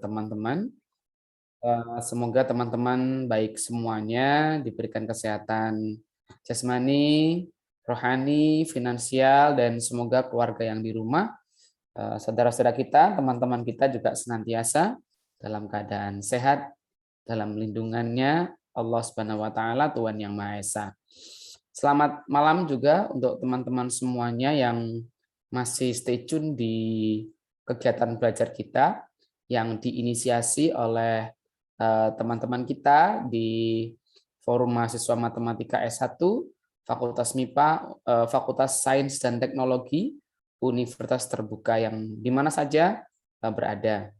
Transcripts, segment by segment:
teman-teman. Semoga teman-teman baik semuanya, diberikan kesehatan jasmani, rohani, finansial, dan semoga keluarga yang di rumah, saudara-saudara kita, teman-teman kita juga senantiasa dalam keadaan sehat, dalam lindungannya Allah Subhanahu wa taala, Tuhan yang Maha Esa. Selamat malam juga untuk teman-teman semuanya yang masih stay tune di kegiatan belajar kita yang diinisiasi oleh teman-teman kita di Forum Mahasiswa Matematika S1, Fakultas MIPA, Fakultas Sains dan Teknologi, Universitas Terbuka yang di mana saja berada.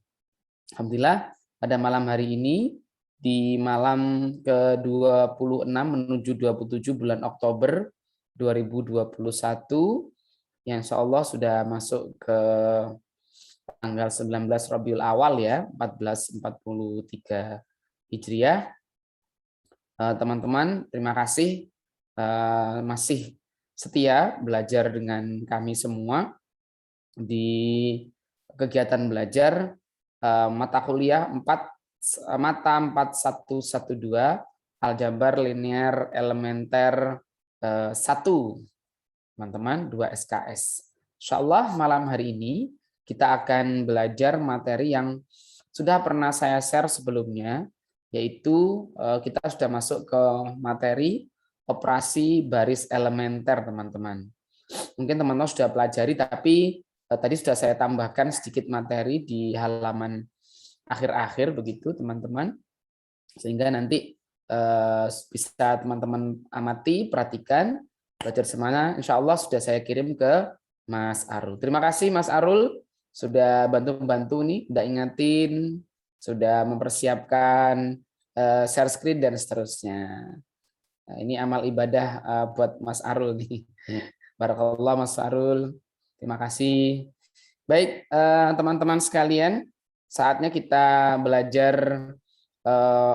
Alhamdulillah, pada malam hari ini, di malam ke-26 menuju 27 bulan Oktober 2021, yang insya Allah sudah masuk ke tanggal 19 Rabiul Awal ya, 1443 Hijriah. Teman-teman, terima kasih masih setia belajar dengan kami semua di kegiatan belajar mata kuliah mata 4112 Aljabar Linear Elementer 1, teman-teman, 2 SKS. Insya Allah malam hari ini kita akan belajar materi yang sudah pernah saya share sebelumnya, yaitu kita sudah masuk ke materi operasi baris elementer, teman-teman. Mungkin teman-teman sudah pelajari, tapi tadi sudah saya tambahkan sedikit materi di halaman akhir-akhir begitu, teman-teman, sehingga nanti bisa teman-teman amati, perhatikan, belajar semuanya. Insya Allah sudah saya kirim ke Mas Arul. Terima kasih Mas Arul sudah bantu-bantu nih, sudah ingatin, sudah mempersiapkan share screen dan seterusnya. Nah, ini amal ibadah buat Mas Arul nih. Barakallah Mas Arul. Terima kasih. Baik, teman-teman sekalian, saatnya kita belajar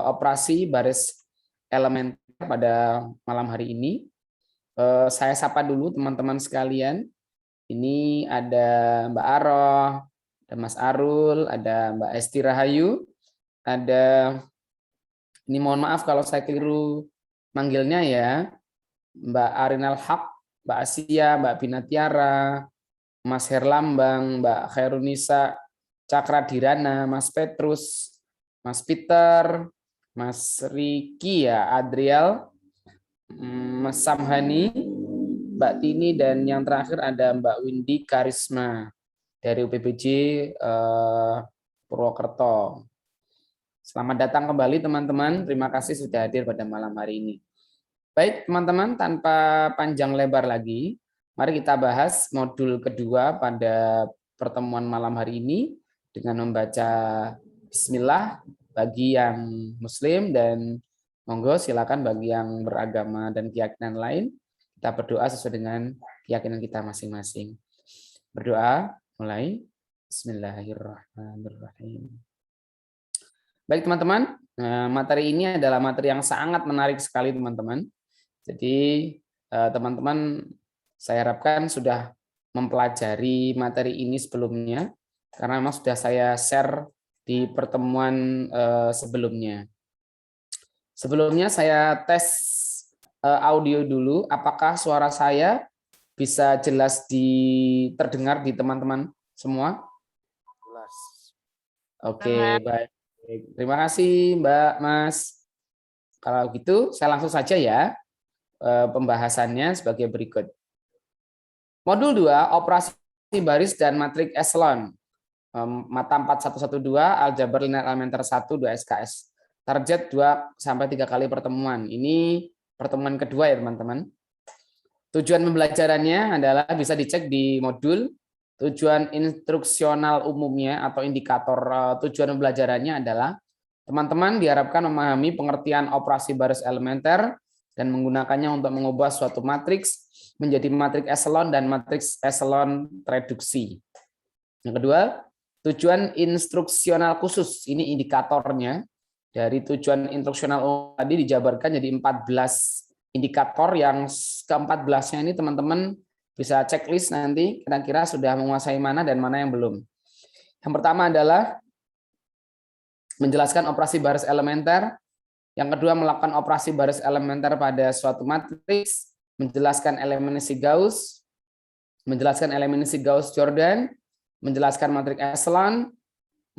operasi baris elementer pada malam hari ini. Saya sapa dulu teman-teman sekalian. Ini ada Mbak Aroh, ada Mas Arul, ada Mbak Esti Rahayu, ada, ini mohon maaf kalau saya keliru manggilnya ya, Mbak Arinal Haq, Mbak Asia, Mbak Binatiara, Mas Herlambang, Mbak Khairunisa Cakra Dirana, Mas Petrus, Mas Peter, Mas Riki ya, Adriel, Mas Samhani, Mbak Tini, dan yang terakhir ada Mbak Windy Karisma dari UPBJ Purwokerto. Selamat datang kembali teman-teman, terima kasih sudah hadir pada malam hari ini. Baik teman-teman, tanpa panjang lebar lagi, mari kita bahas modul kedua pada pertemuan malam hari ini dengan membaca Bismillah bagi yang Muslim, dan monggo silakan bagi yang beragama dan keyakinan lain. Kita berdoa sesuai dengan keyakinan kita masing-masing. Berdoa, mulai. Bismillahirrahmanirrahim. Baik teman-teman, materi ini adalah materi yang sangat menarik sekali teman-teman. Jadi teman-teman saya harapkan sudah mempelajari materi ini sebelumnya, karena memang sudah saya share di pertemuan sebelumnya. Sebelumnya saya tes audio dulu, apakah suara saya bisa jelas terdengar di teman-teman semua? Jelas. Oke, baik. Terima kasih Mbak Mas. Kalau gitu saya langsung saja ya pembahasannya sebagai berikut. Modul 2, operasi baris dan matrik eselon. Mata 4112, Aljabar Linear Elementer 1, 2 SKS. Target 2-3 kali pertemuan. Ini pertemuan kedua ya teman-teman. Tujuan pembelajarannya adalah bisa dicek di modul. Tujuan instruksional umumnya atau indikator tujuan pembelajarannya adalah teman-teman diharapkan memahami pengertian operasi baris elementer dan menggunakannya untuk mengubah suatu matriks menjadi matriks eselon dan matriks eselon reduksi. Yang kedua, tujuan instruksional khusus. Ini indikatornya. Dari tujuan instruksional tadi dijabarkan jadi 14 indikator, yang ke-14-nya ini teman-teman bisa checklist nanti kira-kira sudah menguasai mana dan mana yang belum. Yang pertama adalah menjelaskan operasi baris elementer. Yang kedua, melakukan operasi baris elementer pada suatu matriks, menjelaskan eliminasi Gauss, menjelaskan eliminasi Gauss-Jordan, menjelaskan matriks echelon,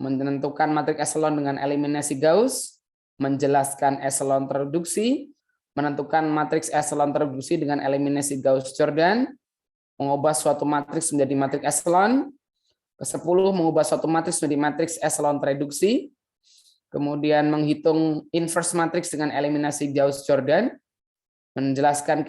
menentukan matriks echelon dengan eliminasi Gauss, menjelaskan echelon tereduksi, menentukan matriks echelon tereduksi dengan eliminasi Gauss-Jordan, mengubah suatu matriks menjadi matriks echelon, ke-10 mengubah suatu matriks menjadi matriks echelon tereduksi, kemudian menghitung inverse matriks dengan eliminasi Gauss-Jordan, menjelaskan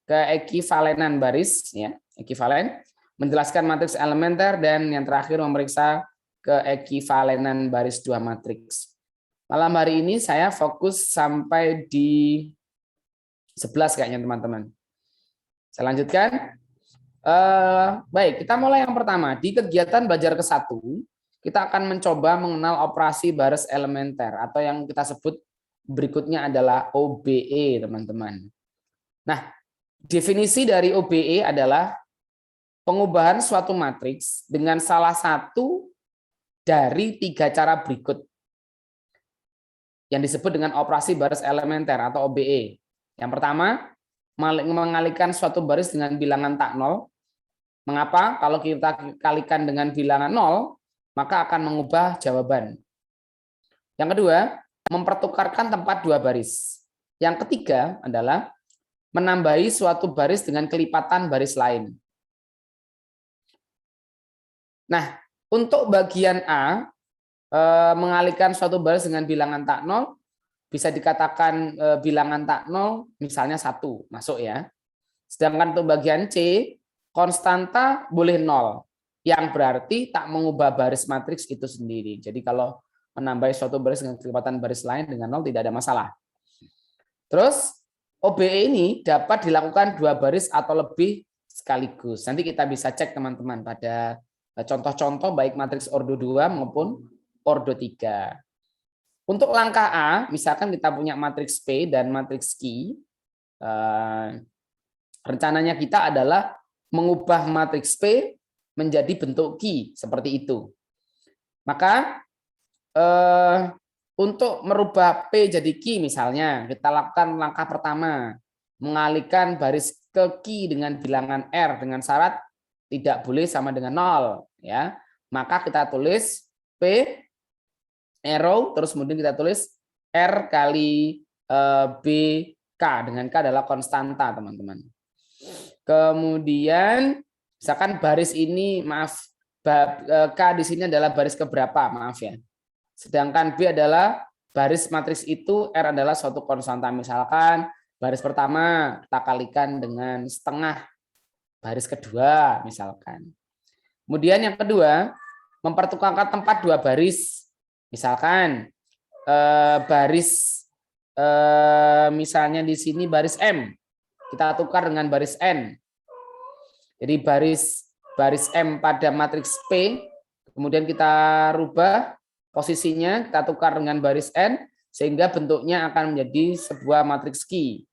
keekivalenan baris, ya, ekivalen, menjelaskan matriks elementer, dan yang terakhir memeriksa keekivalenan baris dua matriks. Malam hari ini saya fokus sampai di 11 kayaknya teman-teman. Saya lanjutkan. Baik, kita mulai yang pertama. Di kegiatan belajar ke-1, kita akan mencoba mengenal operasi baris elementer atau yang kita sebut berikutnya adalah OBE, teman-teman. Nah, definisi dari OBE adalah pengubahan suatu matriks dengan salah satu dari 3 cara berikut yang disebut dengan operasi baris elementer atau OBE. Yang pertama, mengalihkan suatu baris dengan bilangan tak nol. Mengapa? Kalau kita kalikan dengan bilangan 0, maka akan mengubah jawaban. Yang kedua, mempertukarkan tempat dua baris. Yang ketiga adalah menambahi suatu baris dengan kelipatan baris lain. Nah, untuk bagian A, mengalihkan suatu baris dengan bilangan tak nol, bisa dikatakan bilangan tak nol, misalnya 1, masuk ya. Sedangkan untuk bagian C, konstanta boleh 0, yang berarti tak mengubah baris matriks itu sendiri. Jadi kalau menambah suatu baris dengan kelipatan baris lain dengan 0 tidak ada masalah. Terus OBE ini dapat dilakukan 2 baris atau lebih sekaligus. Nanti kita bisa cek teman-teman pada contoh-contoh baik matriks ordo 2 maupun ordo 3. Untuk langkah A, misalkan kita punya matriks P dan matriks Q, rencananya kita adalah mengubah matriks P menjadi bentuk Q, seperti itu. Maka untuk merubah P jadi Q misalnya, kita lakukan langkah pertama, mengalihkan baris ke Q dengan bilangan R dengan syarat tidak boleh sama dengan 0. Ya. Maka kita tulis P, arrow, terus kemudian kita tulis R kali B, K, dengan K adalah konstanta, teman-teman. Kemudian, misalkan baris ini, maaf, K di sini adalah baris keberapa, maaf ya. Sedangkan B adalah baris matriks itu, R adalah suatu konstanta. Misalkan baris pertama kita kalikan dengan setengah baris kedua, misalkan. Kemudian yang kedua, mempertukarkan tempat 2 baris. Misalkan baris misalnya di sini baris M, kita tukar dengan baris N. Jadi baris M pada matriks P, kemudian kita rubah posisinya, kita tukar dengan baris N, sehingga bentuknya akan menjadi sebuah matriks Q.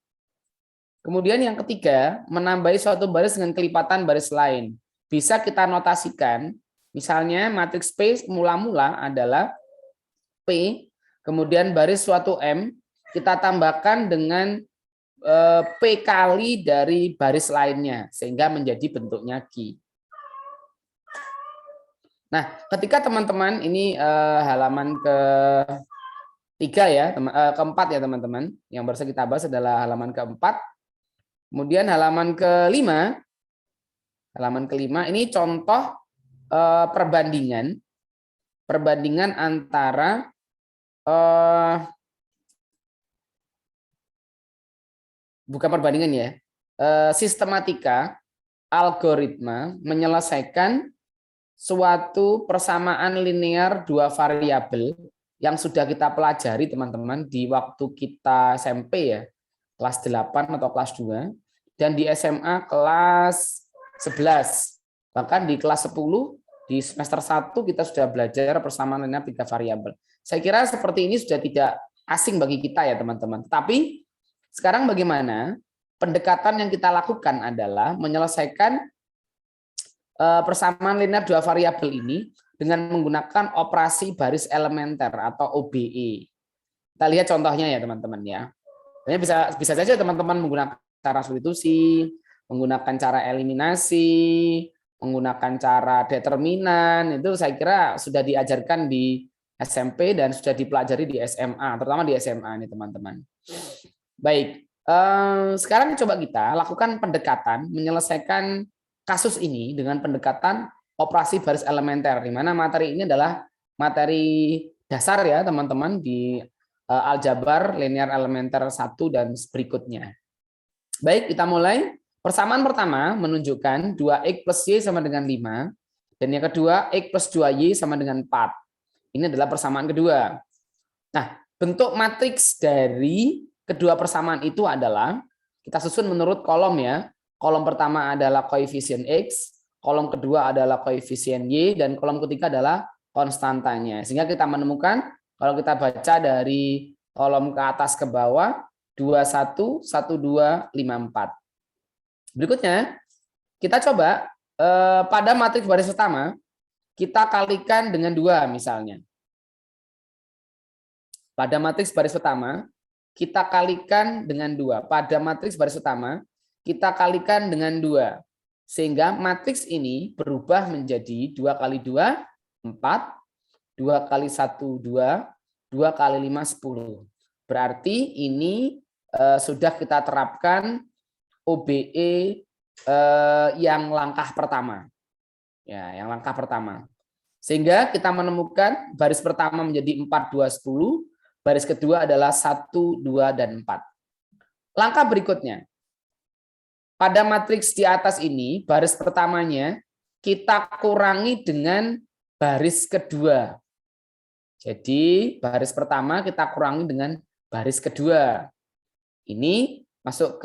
Kemudian yang ketiga, menambahi suatu baris dengan kelipatan baris lain. Bisa kita notasikan, misalnya matriks P mula-mula adalah P, kemudian baris suatu M, kita tambahkan dengan P kali dari baris lainnya, sehingga menjadi bentuknya Q. Nah, ketika teman-teman ini halaman ke-3 ya, keempat ya teman-teman. Yang baru kita bahas adalah halaman ke-4. Kemudian halaman ke-5. Halaman ke-5 ini contoh perbandingan antara bukan perbandingan ya, sistematika algoritma menyelesaikan suatu persamaan linear 2 variabel yang sudah kita pelajari teman-teman di waktu kita SMP ya, kelas 8 atau kelas 2, dan di SMA kelas 11. Bahkan di kelas 10, di semester 1 kita sudah belajar persamaan linear 3 variabel. Saya kira seperti ini sudah tidak asing bagi kita ya teman-teman. Tapi sekarang bagaimana? Pendekatan yang kita lakukan adalah menyelesaikan persamaan linear 2 variabel ini dengan menggunakan operasi baris elementer atau OBE. Kita lihat contohnya ya teman-teman ya. Bisa saja teman-teman menggunakan cara substitusi, menggunakan cara eliminasi, menggunakan cara determinan, itu saya kira sudah diajarkan di SMP dan sudah dipelajari di SMA, terutama di SMA nih teman-teman. Baik, sekarang coba kita lakukan pendekatan menyelesaikan kasus ini dengan pendekatan operasi baris elementer, di mana materi ini adalah materi dasar ya teman-teman di aljabar linear elementer 1 dan berikutnya. Baik, kita mulai. Persamaan pertama menunjukkan 2x plus y sama dengan 5, dan yang kedua x plus 2y sama dengan 4. Ini adalah persamaan kedua. Nah, bentuk matriks dari kedua persamaan itu adalah, kita susun menurut kolom ya. Kolom pertama adalah koefisien x, kolom kedua adalah koefisien y, dan kolom ketiga adalah konstantanya. Sehingga kita menemukan, kalau kita baca dari kolom ke atas ke bawah, 21, 12, 54. Berikutnya, kita coba pada matriks baris pertama, kita kalikan dengan 2 misalnya. Pada matriks baris pertama, kita kalikan dengan 2. Pada matriks baris pertama, kita kalikan dengan 2. Sehingga matriks ini berubah menjadi 2 kali 2, 4, 2 kali 1, 2, 2 kali 5, 10. Berarti ini sudah kita terapkan OBE yang langkah pertama. Ya, yang langkah pertama. Sehingga kita menemukan baris pertama menjadi 4, 2, 10, baris kedua adalah 1, 2, dan 4. Langkah berikutnya. Pada matriks di atas ini, baris pertamanya kita kurangi dengan baris kedua. Jadi, baris pertama kita kurangi dengan baris kedua. Ini masuk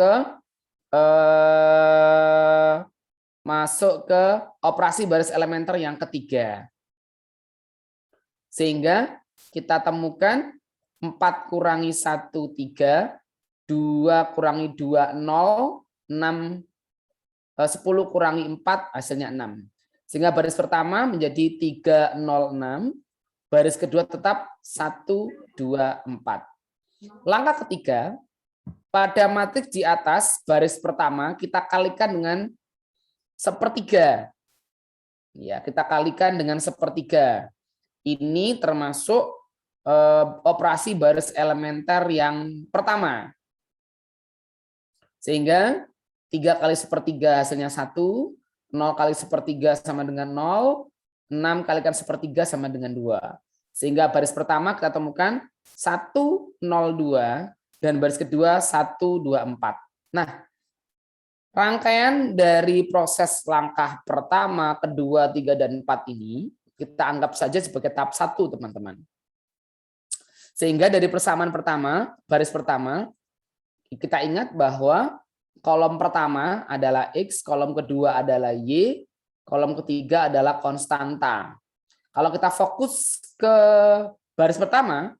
ke operasi baris elementer yang ketiga. Sehingga kita temukan 4 kurangi 1, 3, 2 kurangi 2, 0, 6, 10 kurangi 4, hasilnya 6. Sehingga baris pertama menjadi 3, 0, 6, baris kedua tetap 1, 2, 4. Langkah ketiga, pada matriks di atas baris pertama kita kalikan dengan sepertiga. Ya, kita kalikan dengan sepertiga. Ini termasuk operasi baris elementer yang pertama. Sehingga 3 kali sepertiga hasilnya 1, 0 kali sepertiga sama dengan 0, 6 kalikan sepertiga sama dengan 2. Sehingga baris pertama kita temukan 1, 0, 2, dan baris kedua 1, 2, 4. Nah, rangkaian dari proses langkah pertama, kedua, 3, dan 4 ini kita anggap saja sebagai tahap 1, teman-teman. Sehingga dari persamaan pertama, baris pertama, kita ingat bahwa kolom pertama adalah X, kolom kedua adalah Y, kolom ketiga adalah konstanta. Kalau kita fokus ke baris pertama,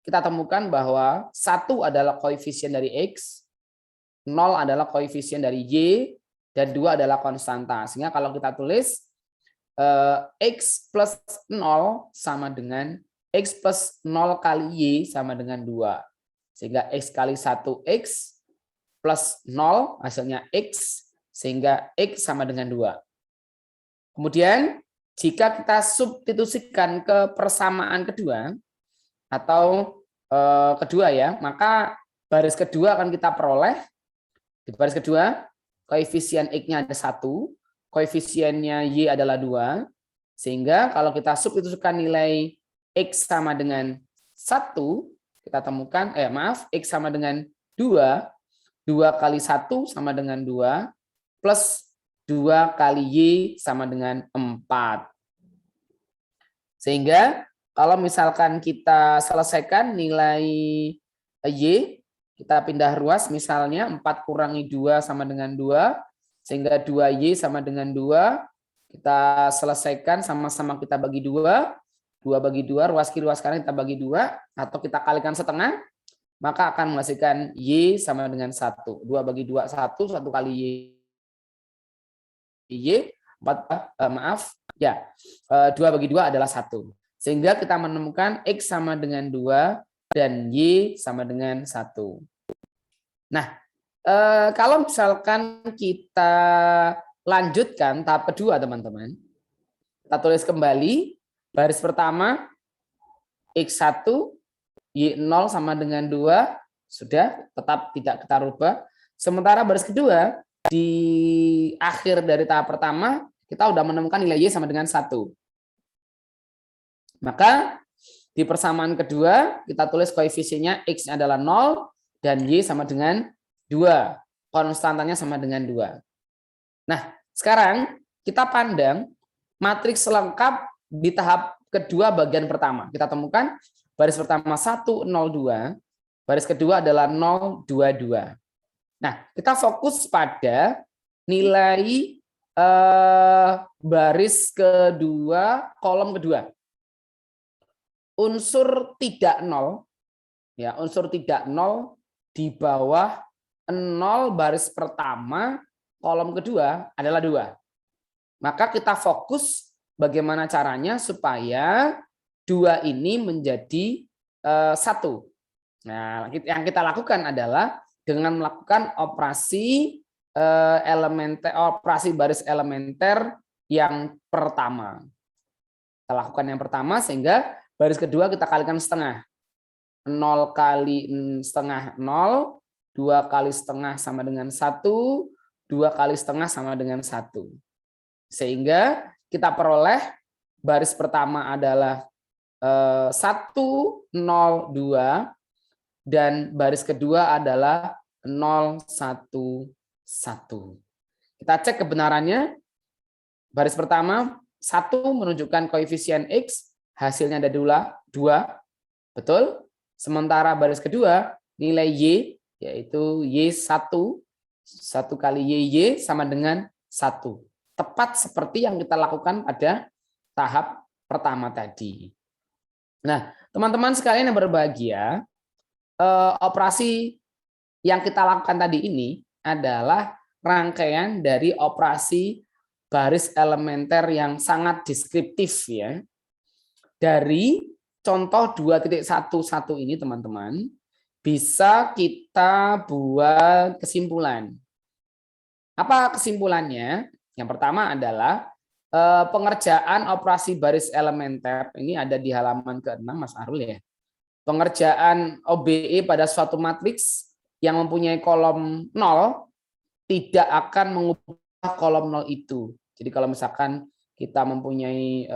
kita temukan bahwa 1 adalah koefisien dari X, 0 adalah koefisien dari Y, dan 2 adalah konstanta. Sehingga kalau kita tulis X plus 0 sama dengan X plus 0 kali Y sama dengan 2. Sehingga X kali 1 X plus 0 hasilnya X, sehingga X sama dengan 2. Kemudian jika kita substitusikan ke persamaan kedua, atau kedua ya, maka baris kedua akan kita peroleh. Di baris kedua, koefisien X-nya ada 1, koefisiennya Y adalah 2, sehingga kalau kita substitusikan nilai X sama dengan 1, kita temukan, X sama dengan 2, 2 kali 1 sama dengan 2, plus 2 kali Y sama dengan 4. Sehingga kalau misalkan kita selesaikan nilai Y, kita pindah ruas misalnya 4 kurangi 2 sama dengan 2, sehingga 2Y sama dengan 2, kita selesaikan sama-sama kita bagi 2, 2 bagi 2, ruas kiri ruas kanan kita bagi 2, atau kita kalikan setengah, maka akan menghasilkan Y sama dengan 1. 2 bagi 2, 1, 1 kali Y, 2/2 adalah 1. Sehingga kita menemukan X sama dengan 2 dan Y sama dengan 1. Nah, kalau misalkan kita lanjutkan tahap kedua, teman-teman. Kita tulis kembali, baris pertama, X1, Y0 sama dengan 2, sudah tetap tidak kita rubah. Sementara baris kedua, di akhir dari tahap pertama, kita sudah menemukan nilai Y sama dengan 1. Maka di persamaan kedua, kita tulis koefisiennya X adalah 0 dan Y sama dengan 2. Konstantannya sama dengan 2. Nah, sekarang kita pandang matriks lengkap di tahap kedua bagian pertama. Kita temukan baris pertama 1, 0, 2. Baris kedua adalah 0, 2, 2. Nah, kita fokus pada nilai baris kedua, kolom kedua. Unsur tidak 0, ya, unsur tidak 0 di bawah 0 baris pertama, kolom kedua adalah 2. Maka kita fokus bagaimana caranya supaya 2 ini menjadi 1. Nah, yang kita lakukan adalah dengan melakukan operasi operasi baris elementer yang pertama. Kita lakukan yang pertama sehingga baris kedua kita kalikan setengah. 0 kali setengah 0, 2 kali setengah sama dengan 1, 2 kali setengah sama dengan 1. Sehingga kita peroleh baris pertama adalah 1, 0, 2, dan baris kedua adalah 0, 1, 1. Kita cek kebenarannya. Baris pertama 1 menunjukkan koefisien X, hasilnya ada 2, betul. Sementara baris kedua nilai Y, yaitu Y1, 1 kali YY sama dengan 1. Tepat seperti yang kita lakukan pada tahap pertama tadi. Nah, teman-teman sekalian yang berbahagia, operasi yang kita lakukan tadi ini adalah rangkaian dari operasi baris elementer yang sangat deskriptif, ya. Dari contoh 2.11 ini, teman-teman, bisa kita buat kesimpulan. Apa kesimpulannya? Yang pertama adalah pengerjaan operasi baris elementer, ini ada di halaman ke-6, Mas Arul, ya. Pengerjaan OBE pada suatu matriks yang mempunyai kolom 0 tidak akan mengubah kolom 0 itu. Jadi kalau misalkan kita mempunyai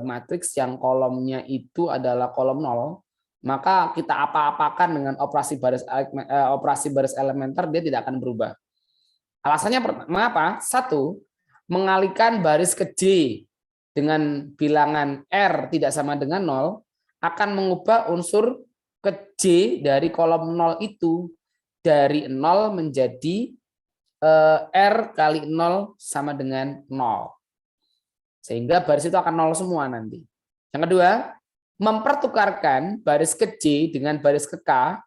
matriks yang kolomnya itu adalah kolom 0, maka kita apa-apakan dengan operasi baris elementer, dia tidak akan berubah. Alasannya pertama apa? 1, mengalihkan baris ke J dengan bilangan R tidak sama dengan 0 akan mengubah unsur ke J dari kolom 0 itu dari 0 menjadi R kali 0 sama dengan 0. Sehingga baris itu akan 0 semua nanti. Yang kedua, mempertukarkan baris ke J dengan baris ke K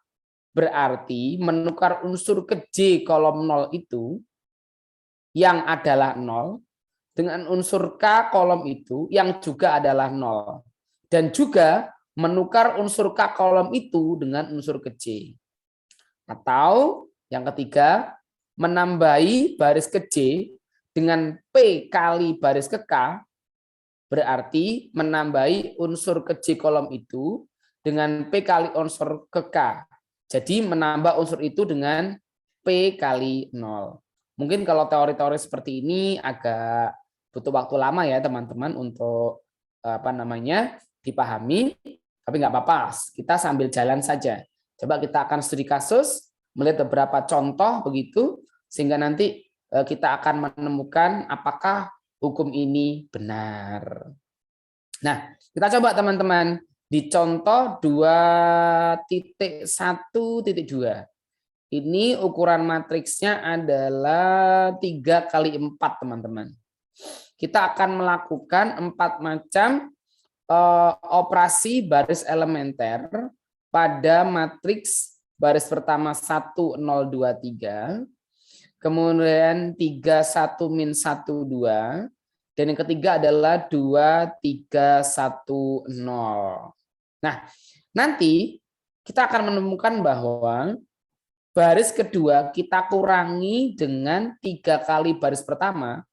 berarti menukar unsur ke J kolom 0 itu yang adalah 0 dengan unsur K kolom itu yang juga adalah 0. Dan juga menukar unsur K kolom itu dengan unsur ke J. Atau yang ketiga, menambahi baris ke J dengan P kali baris ke K berarti menambahi unsur ke J kolom itu dengan P kali unsur ke K. Jadi menambah unsur itu dengan P kali 0. Mungkin kalau teori-teori seperti ini agak butuh waktu lama ya teman-teman untuk dipahami, tapi nggak apa-apa, kita sambil jalan saja. Coba kita akan studi kasus, melihat beberapa contoh begitu, sehingga nanti kita akan menemukan apakah hukum ini benar. Nah, kita coba teman-teman di contoh 2.1.2. Ini ukuran matriksnya adalah 3 kali 4, teman-teman. Kita akan melakukan 4 macam operasi baris elementer pada matriks baris pertama 1, 0, 2, 3, kemudian 3, 1, min 1, 2, Dan yang ketiga adalah 2, 3, 1, 0. Nah, nanti kita akan menemukan bahwa baris kedua kita kurangi dengan 3 kali baris pertama,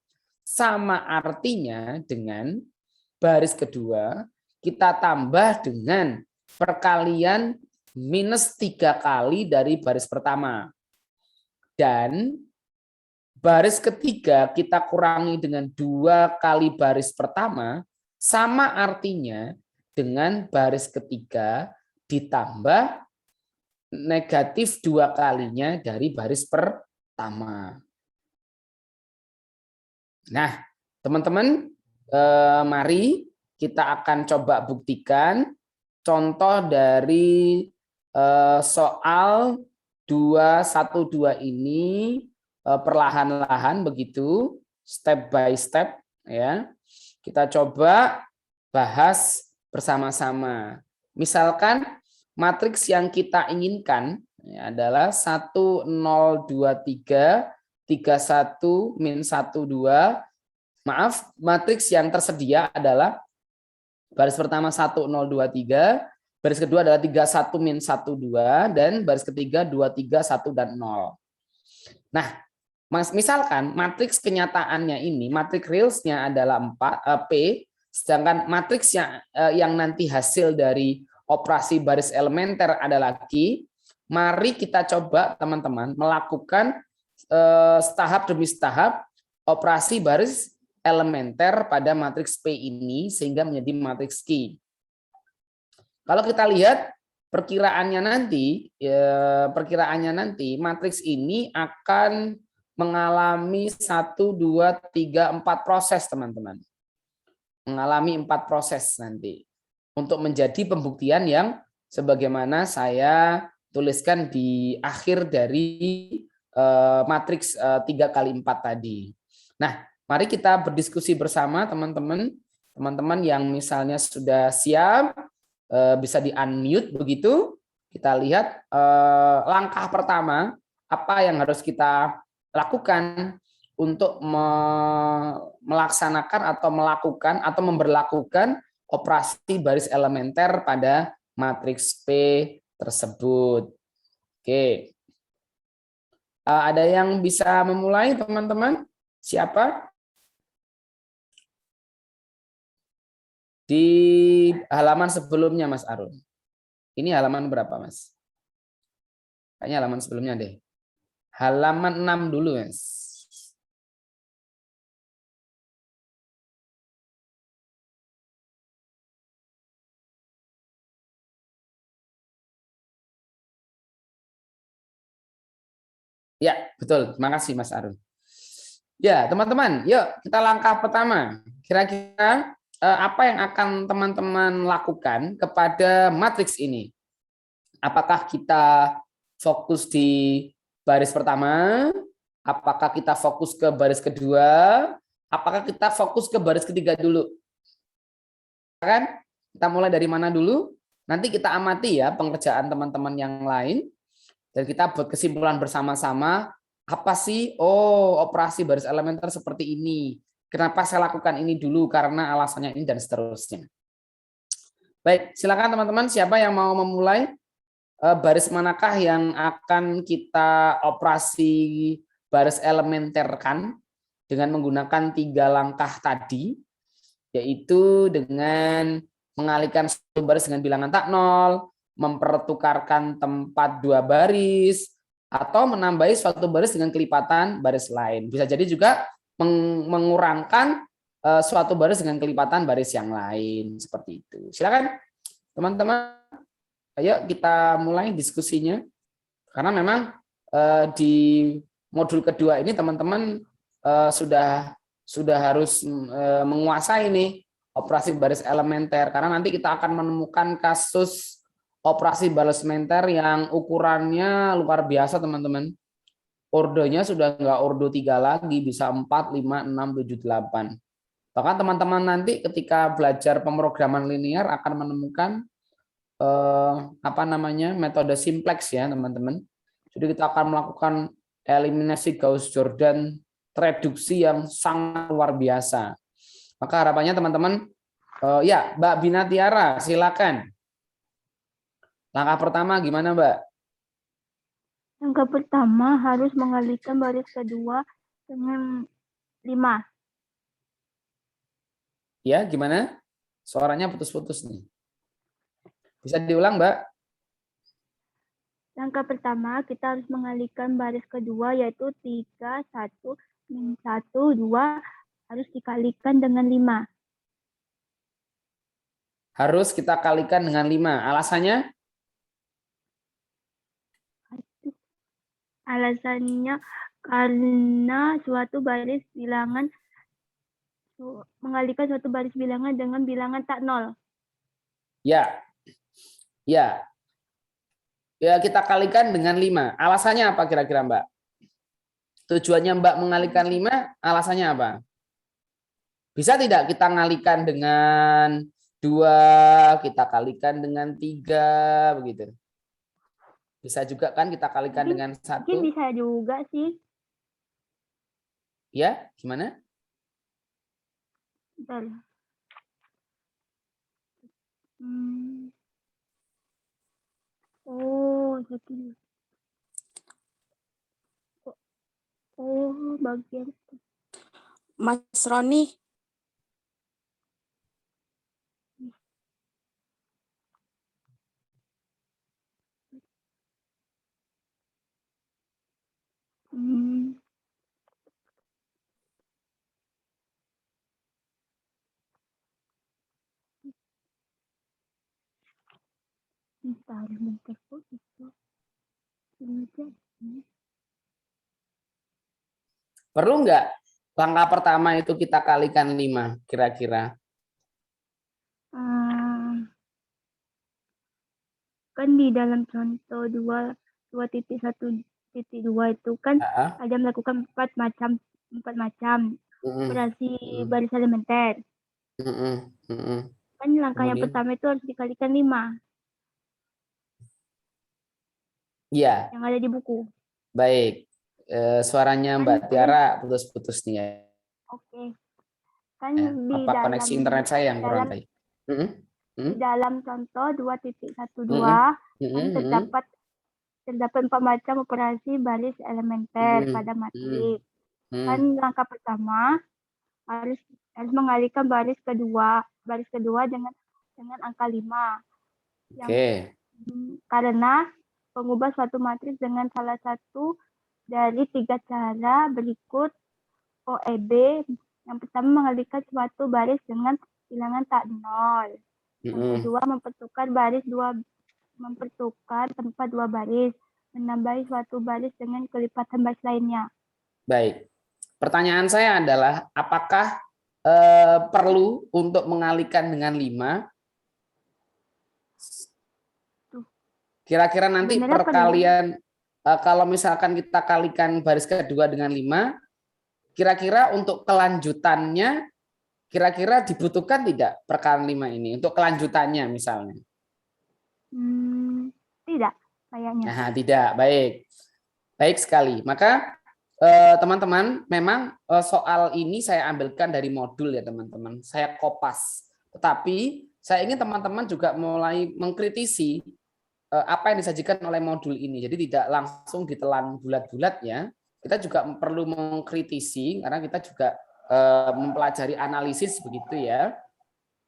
sama artinya dengan baris kedua kita tambah dengan perkalian minus 3 kali dari baris pertama. Dan baris ketiga kita kurangi dengan 2 kali baris pertama, sama artinya dengan baris ketiga ditambah negatif 2 kalinya dari baris pertama. Nah, teman-teman, mari kita akan coba buktikan contoh dari soal 212 ini perlahan-lahan begitu, step by step ya. Kita coba bahas bersama-sama. Misalkan matriks yang kita inginkan ya, adalah 1 0 2 3 3 1 min 1 2. Maaf, matriks yang tersedia adalah baris pertama 1 0 2 3, baris kedua adalah 3 1 min 1 2, dan baris ketiga 2 3 1 dan 0. Nah, misalkan matriks kenyataannya ini, matriks realsnya adalah 4 P, sedangkan matriks yang nanti hasil dari operasi baris elementer adalah Q. Mari kita coba teman-teman melakukan tahap demi tahap operasi baris elementer pada matriks P ini sehingga menjadi matriks Q. Kalau kita lihat perkiraannya nanti matriks ini akan mengalami 1 2 3 4 proses, teman-teman. Mengalami 4 proses nanti untuk menjadi pembuktian yang sebagaimana saya tuliskan di akhir dari matriks 3 kali 4 tadi. Nah, mari kita berdiskusi bersama teman-teman. Teman-teman yang misalnya sudah siap, bisa di-unmute begitu. Kita lihat langkah pertama, apa yang harus kita lakukan untuk melaksanakan atau melakukan atau memberlakukan operasi baris elementer pada matriks P tersebut. Oke. Ada yang bisa memulai, teman-teman? Siapa? Di halaman sebelumnya, Mas Arun. Ini halaman berapa, Mas? Kayaknya halaman sebelumnya deh. Halaman 6 dulu, Mas. Ya, betul. Terima kasih, Mas Arun. Ya, teman-teman, yuk kita langkah pertama. Kira-kira apa yang akan teman-teman lakukan kepada matriks ini? Apakah kita fokus di baris pertama? Apakah kita fokus ke baris kedua? Apakah kita fokus ke baris ketiga dulu? Kan? Kita mulai dari mana dulu? Nanti kita amati ya pengerjaan teman-teman yang lain. Dan kita buat kesimpulan bersama-sama, apa sih? Oh, operasi baris elementer seperti ini. Kenapa saya lakukan ini dulu? Karena alasannya ini dan seterusnya. Baik, silakan teman-teman. Siapa yang mau memulai? Baris manakah yang akan kita operasi baris elementerkan dengan menggunakan 3 langkah tadi, yaitu dengan mengalihkan satu baris dengan bilangan tak 0, mempertukarkan tempat 2 baris, atau menambahi suatu baris dengan kelipatan baris lain. Bisa jadi juga mengurangkan suatu baris dengan kelipatan baris yang lain, seperti itu. Silakan teman-teman, ayo kita mulai diskusinya. Karena memang di modul kedua ini teman-teman sudah harus menguasai nih operasi baris elementer, karena nanti kita akan menemukan kasus operasi baris elementer yang ukurannya luar biasa, teman-teman. Ordenya sudah nggak ordo 3 lagi, bisa 4, 5, 6, 7, 8. Bahkan teman-teman nanti ketika belajar pemrograman linear akan menemukan metode simplex ya, teman-teman. Jadi kita akan melakukan eliminasi Gauss-Jordan reduksi yang sangat luar biasa. Maka harapannya teman-teman, ya Mbak Bina Tiara, silakan. Langkah pertama gimana Mbak? Langkah pertama harus mengalihkan baris kedua dengan 5. Ya, gimana? Suaranya putus-putus nih. Bisa diulang Mbak? Langkah pertama kita harus mengalihkan baris kedua yaitu 3, 1, 1, 2 harus dikalikan dengan 5. Harus kita kalikan dengan 5. Alasannya? Alasannya karena suatu baris bilangan mengalihkan suatu baris bilangan dengan bilangan tak nol. Ya. Ya. Ya, kita kalikan dengan 5. Alasannya apa kira-kira Mbak? Tujuannya Mbak mengalihkan 5, alasannya apa? Bisa tidak kita ngalikan dengan 2, kita kalikan dengan 3, begitu. Bisa juga kan kita kalikan dengan 1. Mungkin bisa juga sih. Ya, gimana? Bentar. Oh, satu. Oh, bagian. Mas Roni, bentar kok itu. Perlu nggak langkah pertama itu kita kalikan 5 kira-kira? Kan di dalam contoh 2.1.2 itu kan ada melakukan 4 macam operasi baris elementer. Kan langkah yang pertama itu harus dikalikan 5. Iya. Yang ada di buku. Baik. Suaranya Mbak Tiara putus-putus nih ya. Oke. Kan Ya. di Apa dalam koneksi internet saya yang kurang baik? Di dalam contoh 2.12 kan terdapat 4 macam operasi baris elementer pada matrik. Kan langkah pertama harus mengalihkan baris kedua dengan angka 5. Oke. Karena mengubah suatu matriks dengan salah satu dari 3 cara berikut OEB. Yang pertama, mengalihkan suatu baris dengan bilangan tak nol. Yang kedua, mempertukar tempat 2 baris, menambahi suatu baris dengan kelipatan baris lainnya. Baik. Pertanyaan saya adalah, apakah perlu untuk mengalihkan dengan 5? Kira-kira nanti Sebenarnya perkalian, kalau misalkan kita kalikan baris kedua dengan 5, kira-kira untuk kelanjutannya, kira-kira dibutuhkan tidak perkalian 5 ini? Untuk kelanjutannya misalnya. Tidak, kayaknya. Nah, tidak. Baik. Baik sekali. Maka teman-teman, memang soal ini saya ambilkan dari modul ya teman-teman. Saya kopas. Tetapi saya ingin teman-teman juga mulai mengkritisi apa yang disajikan oleh modul ini. Jadi tidak langsung ditelan bulat-bulat ya. Kita juga perlu mengkritisi karena kita juga mempelajari analisis begitu ya.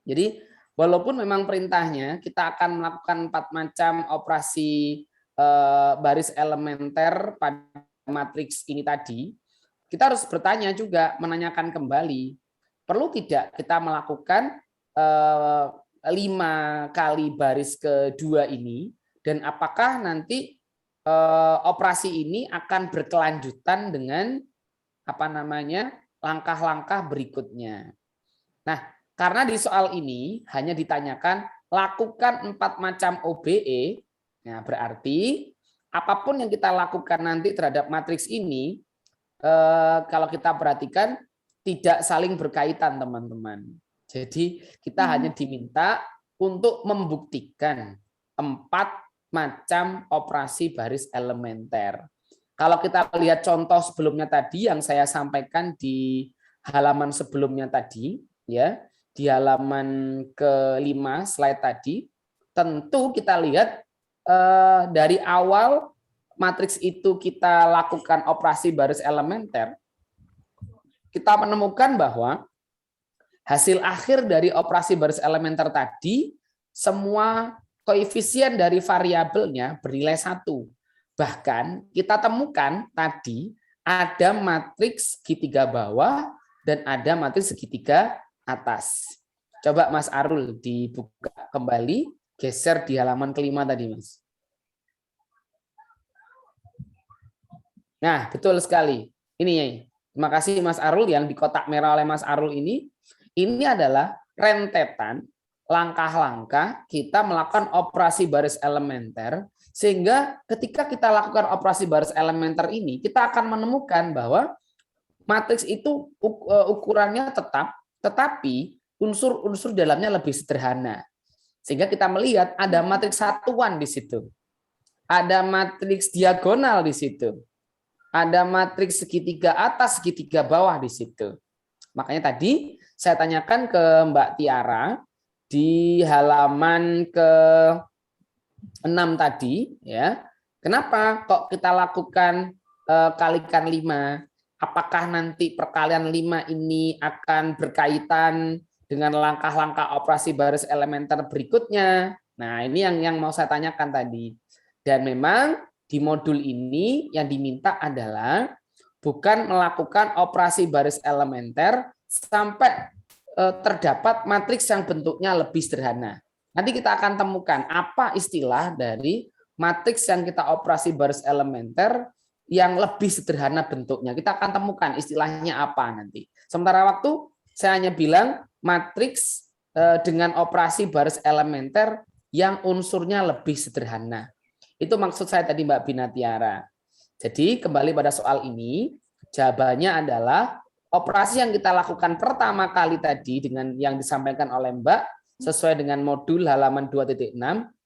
Jadi walaupun memang perintahnya kita akan melakukan 4 macam operasi baris elementer pada matriks ini tadi, kita harus bertanya juga, menanyakan kembali, perlu tidak kita melakukan 5 kali baris kedua ini, dan apakah nanti operasi ini akan berkelanjutan dengan langkah-langkah berikutnya. Nah, karena di soal ini hanya ditanyakan lakukan 4 macam OBE, nah berarti apapun yang kita lakukan nanti terhadap matriks ini, kalau kita perhatikan tidak saling berkaitan teman-teman. Jadi kita hanya diminta untuk membuktikan 4 macam operasi baris elementer. Kalau kita lihat contoh sebelumnya tadi yang saya sampaikan di halaman sebelumnya tadi, ya, di halaman ke-5 slide tadi, tentu kita lihat dari awal matriks itu kita lakukan operasi baris elementer, kita menemukan bahwa hasil akhir dari operasi baris elementer tadi, semua koefisien dari variabelnya bernilai 1. Bahkan kita temukan tadi ada matriks segitiga bawah dan ada matriks segitiga atas. Coba Mas Arul dibuka kembali, geser di halaman ke-5 tadi, Mas. Nah, betul sekali. Ini ya. Terima kasih Mas Arul yang di kotak merah oleh Mas Arul ini. Ini adalah rentetan langkah-langkah kita melakukan operasi baris elementer, sehingga ketika kita lakukan operasi baris elementer ini, kita akan menemukan bahwa matriks itu ukurannya tetap, tetapi unsur-unsur dalamnya lebih sederhana. Sehingga kita melihat ada matriks satuan di situ. Ada matriks diagonal di situ. Ada matriks segitiga atas, segitiga bawah di situ. Makanya tadi saya tanyakan ke Mbak Tiara di halaman ke-6 tadi, ya. Kenapa kok kita lakukan kalikan 5? Apakah nanti perkalian 5 ini akan berkaitan dengan langkah-langkah operasi baris elementer berikutnya? Nah, ini yang mau saya tanyakan tadi. Dan memang di modul ini yang diminta adalah bukan melakukan operasi baris elementer sampai terdapat matriks yang bentuknya lebih sederhana. Nanti kita akan temukan apa istilah dari matriks yang kita operasi baris elementer yang lebih sederhana bentuknya. Kita akan temukan istilahnya apa nanti. Sementara waktu saya hanya bilang matriks dengan operasi baris elementer yang unsurnya lebih sederhana. Itu maksud saya tadi Mbak Bina Tiara. Jadi kembali pada soal ini, jawabannya adalah operasi yang kita lakukan pertama kali tadi dengan yang disampaikan oleh Mbak sesuai dengan modul halaman 2.6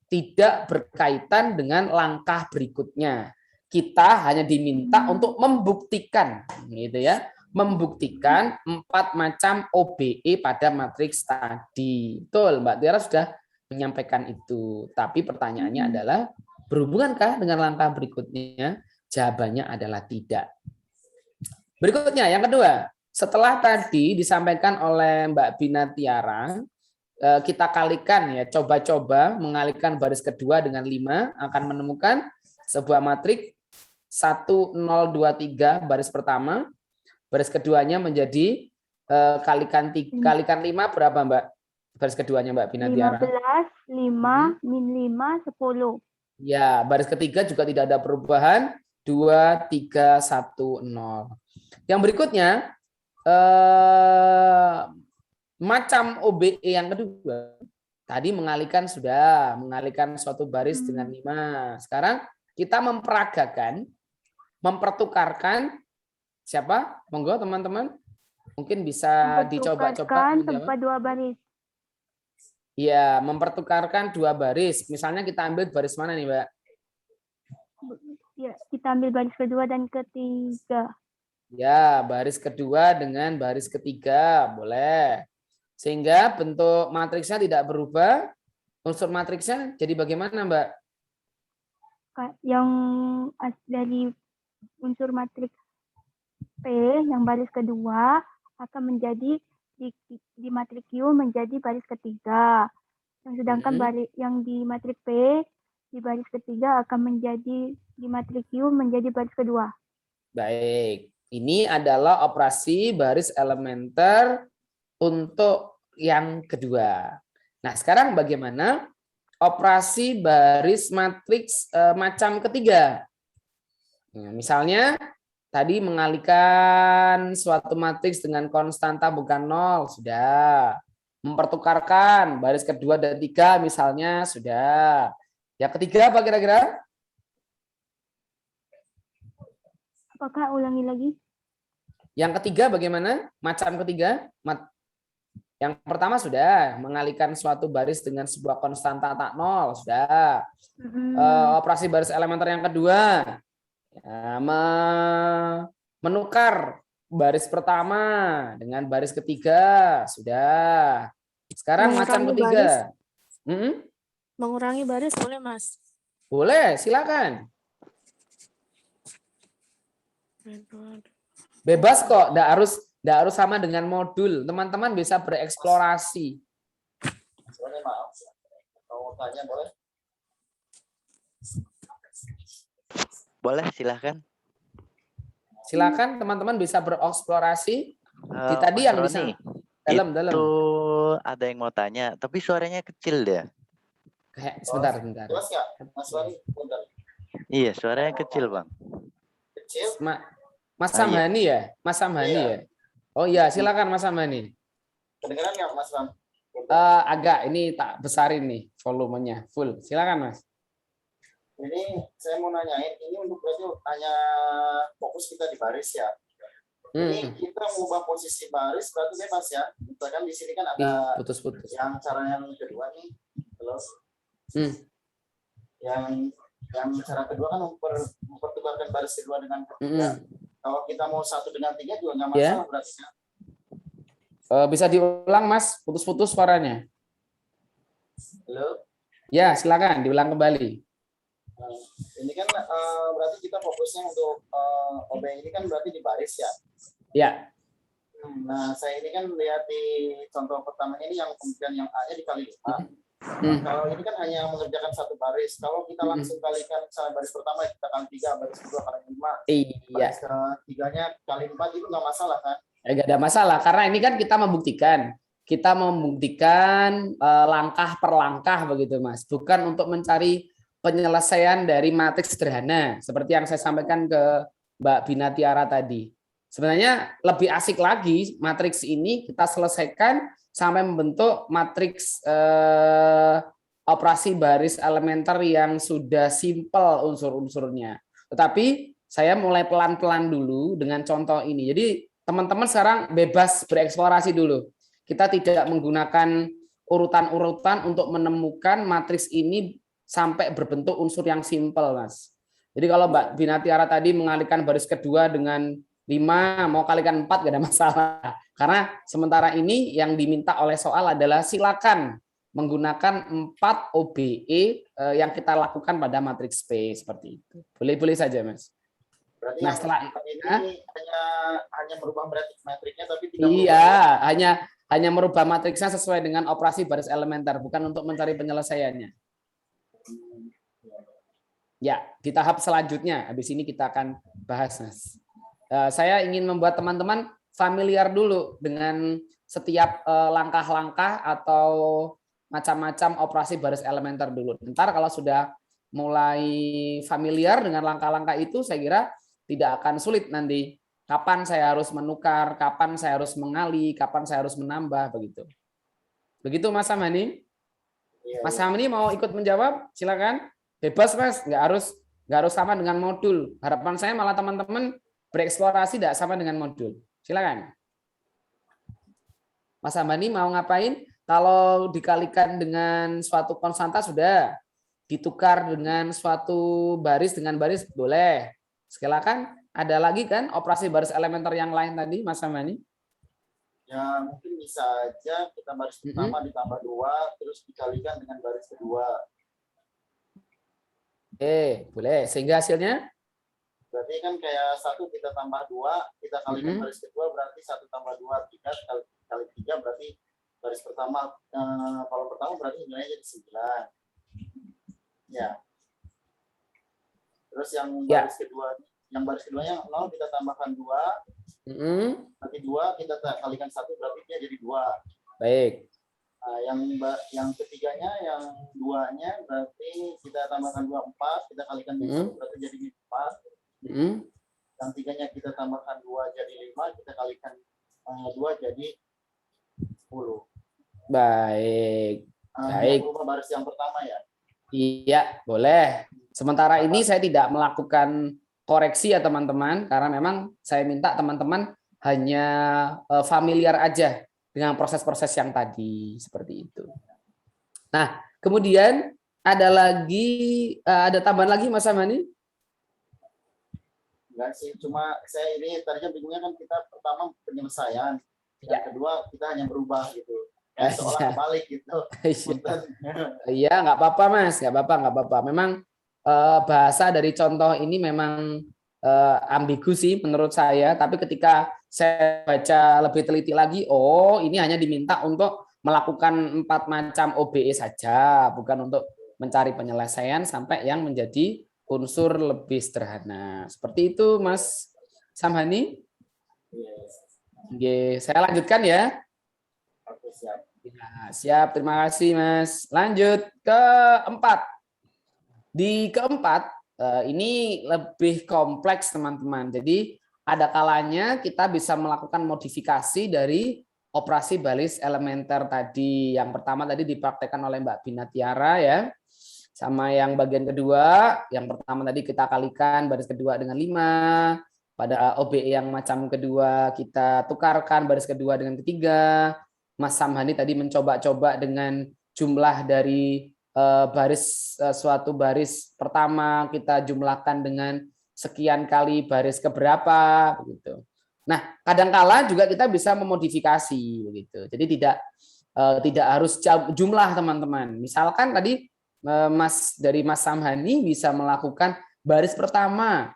tidak berkaitan dengan langkah berikutnya. Kita hanya diminta untuk membuktikan, gitu ya, membuktikan 4 macam OBE pada matriks tadi. Betul, Mbak Tiara sudah menyampaikan itu. Tapi pertanyaannya adalah berhubungankah dengan langkah berikutnya? Jawabannya adalah tidak. Berikutnya, yang kedua, setelah tadi disampaikan oleh Mbak Bina Tiara, kita kalikan ya, coba-coba mengalihkan baris kedua dengan 5 akan menemukan sebuah matriks 1 0 2 3 baris pertama, baris keduanya menjadi kalikan 5 berapa Mbak? Baris keduanya Mbak Bina Tiara. 15, 5, min 5, 10. Ya, baris ketiga juga tidak ada perubahan, 2 3 1 0. Yang berikutnya macam OBE yang kedua. Tadi mengalihkan mengalihkan suatu baris dengan 5. Sekarang kita mempertukarkan siapa? Monggo teman-teman. Mungkin bisa dicoba-coba tanpa 2 baris. Iya, mempertukarkan 2 baris. Misalnya kita ambil baris mana nih, Mbak? Ya, kita ambil baris kedua dan ketiga. Ya, baris kedua dengan baris ketiga, boleh. Sehingga bentuk matriksnya tidak berubah. Unsur matriksnya jadi bagaimana, Mbak? Yang dari unsur matriks P yang baris kedua akan menjadi di matriks Q menjadi baris ketiga. Yang sedangkan yang di matriks P di baris ketiga akan menjadi di matriks Q menjadi baris kedua. Baik. Ini adalah operasi baris elementer untuk yang kedua. Nah, sekarang bagaimana operasi baris matriks macam ketiga? Nah, misalnya tadi mengalihkan suatu matriks dengan konstanta bukan 0, sudah. Mempertukarkan baris kedua dan 3 misalnya, sudah. Yang ketiga apa kira-kira? Apakah ulangi lagi? Yang ketiga bagaimana? Macam ketiga? Yang pertama sudah mengalihkan suatu baris dengan sebuah konstanta tak 0, sudah. Operasi baris elementer yang kedua, ya, menukar baris pertama dengan baris ketiga. Sudah. Sekarang macam Mengurangi ketiga. Mengurangi baris boleh, Mas? Boleh, silakan. Bebas kok, nggak harus sama dengan modul. Teman-teman bisa bereksplorasi. Maaf, mau tanya boleh? Boleh, silahkan. Silakan teman-teman bisa bereksplorasi. Di tadi Mas yang bisa Roni, dalam. itu ada yang mau tanya, tapi suaranya kecil deh. Sebentar. Jelas nggak, Mas Roni? Bentar. Iya, suaranya kecil, Bang. Kecil? Mas Samhani ya? Mas Samhani ya? Oh iya, silakan Mas Samhani. Kedengeran nggak, Mas Ram? Agak, ini tak besarin nih volumenya, full. Silakan Mas. Ini saya mau nanyain, ini untuk berarti hanya fokus kita di baris ya. Ini kita mengubah posisi baris berarti bebas ya. Misalkan di sini kan ada putus-putus. yang cara yang kedua nih, terus yang cara kedua kan mempertukarkan baris kedua dengan ketiga. Kalau kita mau 1 dengan 3 juga nggak masalah berarti ya. Bisa diulang Mas, putus-putus suaranya. Halo. Ya, silakan diulang kembali. Ini kan berarti kita fokusnya untuk OB ini kan berarti di baris ya. Ya. Nah, saya ini kan lihat di contoh pertamanya ini yang kemudian yang A-nya dikali 5. Kalau ini kan hanya mengerjakan 1 baris. Kalau kita langsung kalikan misalnya baris pertama kita kali 3, baris kedua kali 5. Iya. Baris ketiganya kali 4 itu nggak masalah kan? Nggak ada masalah karena ini kan kita membuktikan langkah per langkah begitu Mas, bukan untuk mencari penyelesaian dari matriks sederhana seperti yang saya sampaikan ke Mbak Bina Tiara tadi. Sebenarnya lebih asik lagi matriks ini kita selesaikan sampai membentuk matriks operasi baris elementer yang sudah simpel unsur-unsurnya. Tetapi saya mulai pelan-pelan dulu dengan contoh ini. Jadi teman-teman sekarang bebas bereksplorasi dulu. Kita tidak menggunakan urutan-urutan untuk menemukan matriks ini sampai berbentuk unsur yang simpel, Mas. Jadi kalau Mbak Bina Tiara tadi mengalihkan baris kedua dengan 5, mau kalikan 4 nggak ada masalah. Karena sementara ini yang diminta oleh soal adalah silakan menggunakan 4 OBE yang kita lakukan pada matriks P seperti itu. Boleh-boleh saja, Mas. Berarti nah, setelah ini hanya merubah matriknya tapi tidak hanya merubah matriksnya sesuai dengan operasi baris elementer, bukan untuk mencari penyelesaiannya. Ya, di tahap selanjutnya, habis ini kita akan bahas, Mas. Saya ingin membuat teman-teman familiar dulu dengan setiap langkah-langkah atau macam-macam operasi baris elementer dulu. Ntar kalau sudah mulai familiar dengan langkah-langkah itu, saya kira tidak akan sulit nanti. Kapan saya harus menukar, kapan saya harus mengalih, kapan saya harus menambah, begitu. Begitu Mas Samhani? Mas Samhani mau ikut menjawab? Silakan. Bebas Mas, nggak harus sama dengan modul. Harapan saya malah teman-teman bereksplorasi tidak sama dengan modul. Silakan. Mas Samhani mau ngapain? Kalau dikalikan dengan suatu konstanta sudah, ditukar dengan suatu baris dengan baris boleh. Silakan. Ada lagi kan operasi baris elementer yang lain tadi, Mas Samhani? Ya mungkin bisa aja kita baris pertama ditambah 2, terus dikalikan dengan baris kedua. Boleh. Sehingga hasilnya? Berarti kan kayak 1 kita tambah 2, kita kalikan baris kedua berarti 1 tambah 2, 3 kali 3 berarti baris pertama, kalau pertama berarti nilainya jadi 9. Ya. Terus yang baris kedua, yang baris keduanya 0 kita tambahkan 2. Nanti 2 kita kalikan 1 berarti dia jadi 2. Baik. Nah, yang ketiganya, yang 2-nya berarti kita tambahkan 2, 4, kita kalikan 1 berarti jadi 4. Yang 3-nya kita tambahkan 2 jadi 5, kita kalikan 2 jadi 10. Baik. Baik. Berubah baris yang pertama ya? Iya, boleh. Sementara ini saya tidak melakukan koreksi ya teman-teman, karena memang saya minta teman-teman hanya familiar aja dengan proses-proses yang tadi, seperti itu. Nah, kemudian ada tambahan lagi Mas Samhani? Enggak sih, cuma saya ini tadinya bingungnya kan kita pertama penyelesaian, yang kedua kita hanya berubah gitu. Seolah kebalik gitu. Iya, nggak apa-apa Mas, nggak apa-apa. Memang bahasa dari contoh ini memang ambigu sih menurut saya. Tapi ketika saya baca lebih teliti lagi, oh ini hanya diminta untuk melakukan 4 macam OBE saja, bukan untuk mencari penyelesaian sampai yang menjadi unsur lebih sederhana. Seperti itu, Mas Samhani. Oke, saya lanjutkan ya. Oke, siap. Ya, siap, terima kasih, Mas. Lanjut ke 4. Di keempat, ini lebih kompleks, teman-teman. Jadi, ada kalanya kita bisa melakukan modifikasi dari operasi baris elementer tadi. Yang pertama tadi dipraktekkan oleh Mbak Bina Tiara ya. Sama yang bagian kedua, yang pertama tadi kita kalikan baris kedua dengan 5. Pada OBE yang macam kedua kita tukarkan baris kedua dengan ketiga. Mas Samhani tadi mencoba-coba dengan jumlah dari suatu baris pertama kita jumlahkan dengan sekian kali baris keberapa begitu. Nah, kadangkala juga kita bisa memodifikasi begitu. Jadi tidak harus jumlah, teman-teman. Misalkan tadi Mas Samhani bisa melakukan baris pertama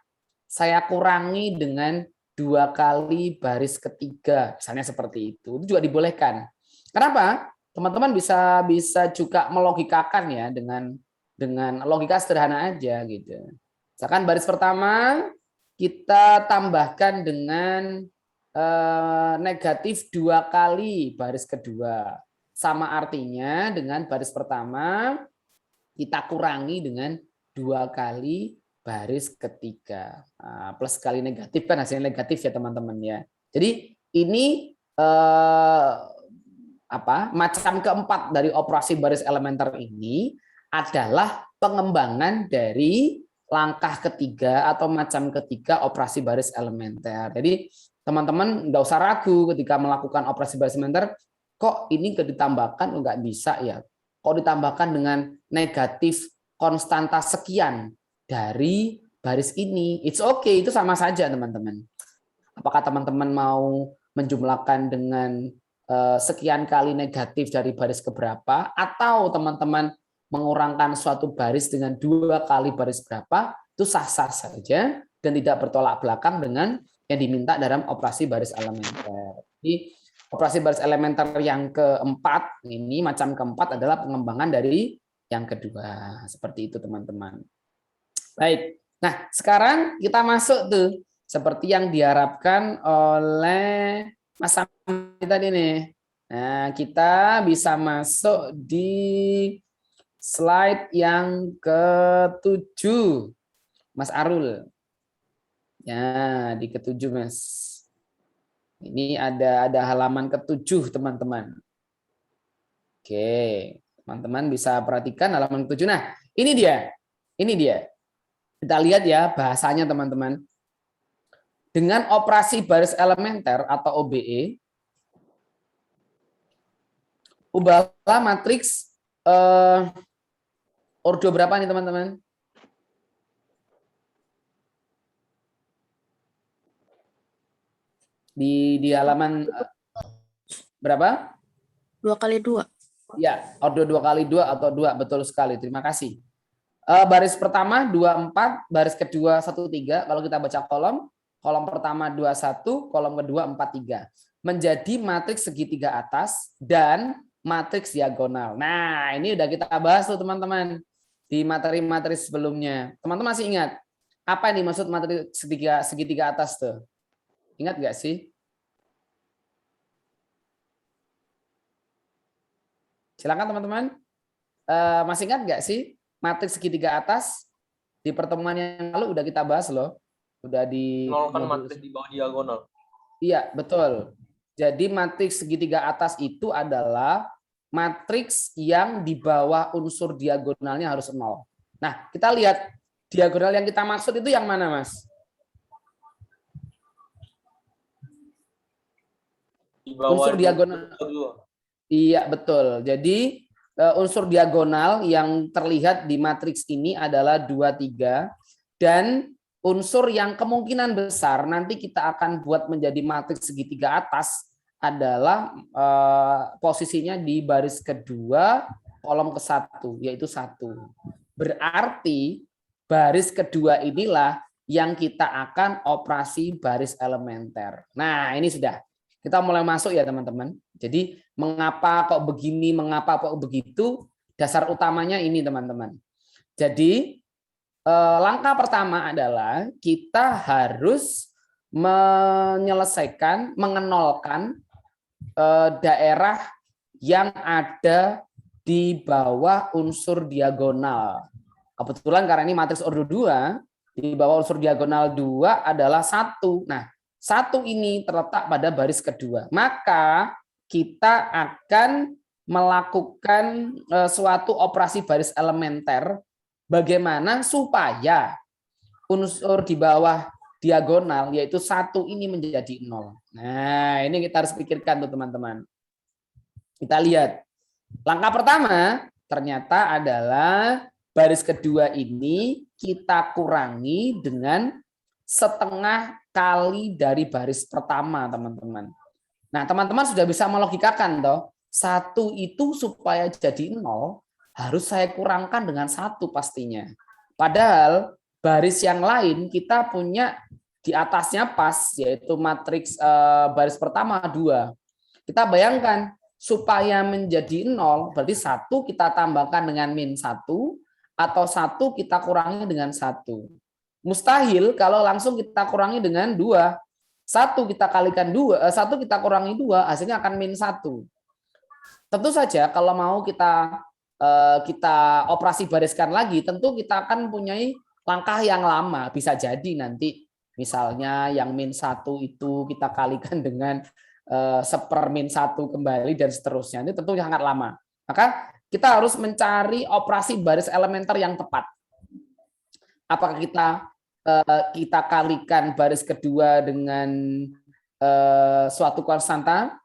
saya kurangi dengan 2 kali baris ketiga, misalnya seperti itu juga dibolehkan. Kenapa? Teman-teman bisa juga melogikakan ya dengan logika sederhana aja gitu. Misalkan baris pertama kita tambahkan dengan negatif 2 kali baris kedua. Sama artinya dengan baris pertama kita kurangi dengan 2 kali baris ketiga. Plus kali negatif kan hasilnya negatif ya teman-teman ya. Jadi ini macam keempat dari operasi baris elementer ini adalah pengembangan dari langkah ketiga atau macam ketiga operasi baris elementer. Jadi teman-teman nggak usah ragu ketika melakukan operasi baris elementer, kok ini ditambahkan nggak bisa ya? Kok ditambahkan dengan negatif konstanta sekian dari baris ini? It's okay, itu sama saja teman-teman. Apakah teman-teman mau menjumlahkan dengan sekian kali negatif dari baris keberapa, atau teman-teman mengurangkan suatu baris dengan 2 kali baris berapa, itu sah-sah saja dan tidak bertolak belakang dengan yang diminta dalam operasi baris elementer. Jadi operasi baris elementer yang keempat ini, macam keempat adalah pengembangan dari yang kedua. Seperti itu teman-teman. Baik, nah sekarang kita masuk tuh seperti yang diharapkan oleh Mas Samhani tadi nih. Nah, kita bisa masuk di slide yang ke-7, Mas Arul. Ya, di ke-7, Mas. Ini ada halaman ke-7, teman-teman. Oke, teman-teman bisa perhatikan halaman ke-7. Nah, ini dia. Kita lihat ya bahasanya, teman-teman. Dengan operasi baris elementer atau OBE, ubahlah matriks ordo berapa nih teman-teman? Di halaman berapa? 2 kali 2. Ya, ordo 2 kali 2 atau 2, betul sekali. Terima kasih. Baris pertama 24, baris kedua 13. Kalau kita baca kolom pertama 21, kolom kedua 43. Menjadi matriks segitiga atas dan matriks diagonal. Nah, ini udah kita bahas tuh teman-teman di materi-materi sebelumnya. Teman-teman masih ingat apa nih maksud matriks segitiga atas tuh? Ingat nggak sih? Silakan teman-teman. Masih ingat nggak sih matriks segitiga atas? Di pertemuan yang lalu udah kita bahas loh. Udah di nolkan matriks di bawah diagonal. Iya, betul. Jadi matriks segitiga atas itu adalah matriks yang di bawah unsur diagonalnya harus 0. Nah, kita lihat diagonal yang kita maksud itu yang mana, Mas? Di bawah unsur diagonal. Iya, betul. Jadi unsur diagonal yang terlihat di matriks ini adalah 2, 3 dan unsur yang kemungkinan besar nanti kita akan buat menjadi matriks segitiga atas adalah posisinya di baris kedua kolom ke-1, yaitu 1. Berarti baris kedua inilah yang kita akan operasi baris elementer. Nah, ini sudah. Kita mulai masuk ya, teman-teman. Jadi, mengapa kok begini, mengapa kok begitu, dasar utamanya ini, teman-teman. Jadi, langkah pertama adalah kita harus menyelesaikan, mengenolkan daerah yang ada di bawah unsur diagonal. Kebetulan karena ini matriks ordo 2, di bawah unsur diagonal 2 adalah 1. Nah, 1 ini terletak pada baris kedua. Maka kita akan melakukan suatu operasi baris elementer bagaimana supaya unsur di bawah diagonal yaitu 1 ini menjadi 0. Nah, ini kita harus pikirkan tuh teman-teman. Kita lihat. Langkah pertama ternyata adalah baris kedua ini kita kurangi dengan setengah kali dari baris pertama, teman-teman. Nah, teman-teman sudah bisa melogikakan toh, 1 itu supaya jadi 0 harus saya kurangkan dengan 1 pastinya. Padahal baris yang lain kita punya di atasnya pas, yaitu matriks baris pertama 2. Kita bayangkan supaya menjadi 0 berarti 1 kita tambahkan dengan -1 atau 1 kita kurangi dengan 1. Mustahil kalau langsung kita kurangi dengan 2. 1 kita kalikan 2, 1 kita kurangi 2 hasilnya akan -1. Tentu saja kalau mau kita operasi bariskan lagi, tentu kita akan mempunyai langkah yang lama. Bisa jadi nanti misalnya yang -1 itu kita kalikan dengan 1/-1 kembali dan seterusnya. Ini tentu sangat lama. Maka kita harus mencari operasi baris elementer yang tepat. Apakah kita kalikan baris kedua dengan suatu konstanta?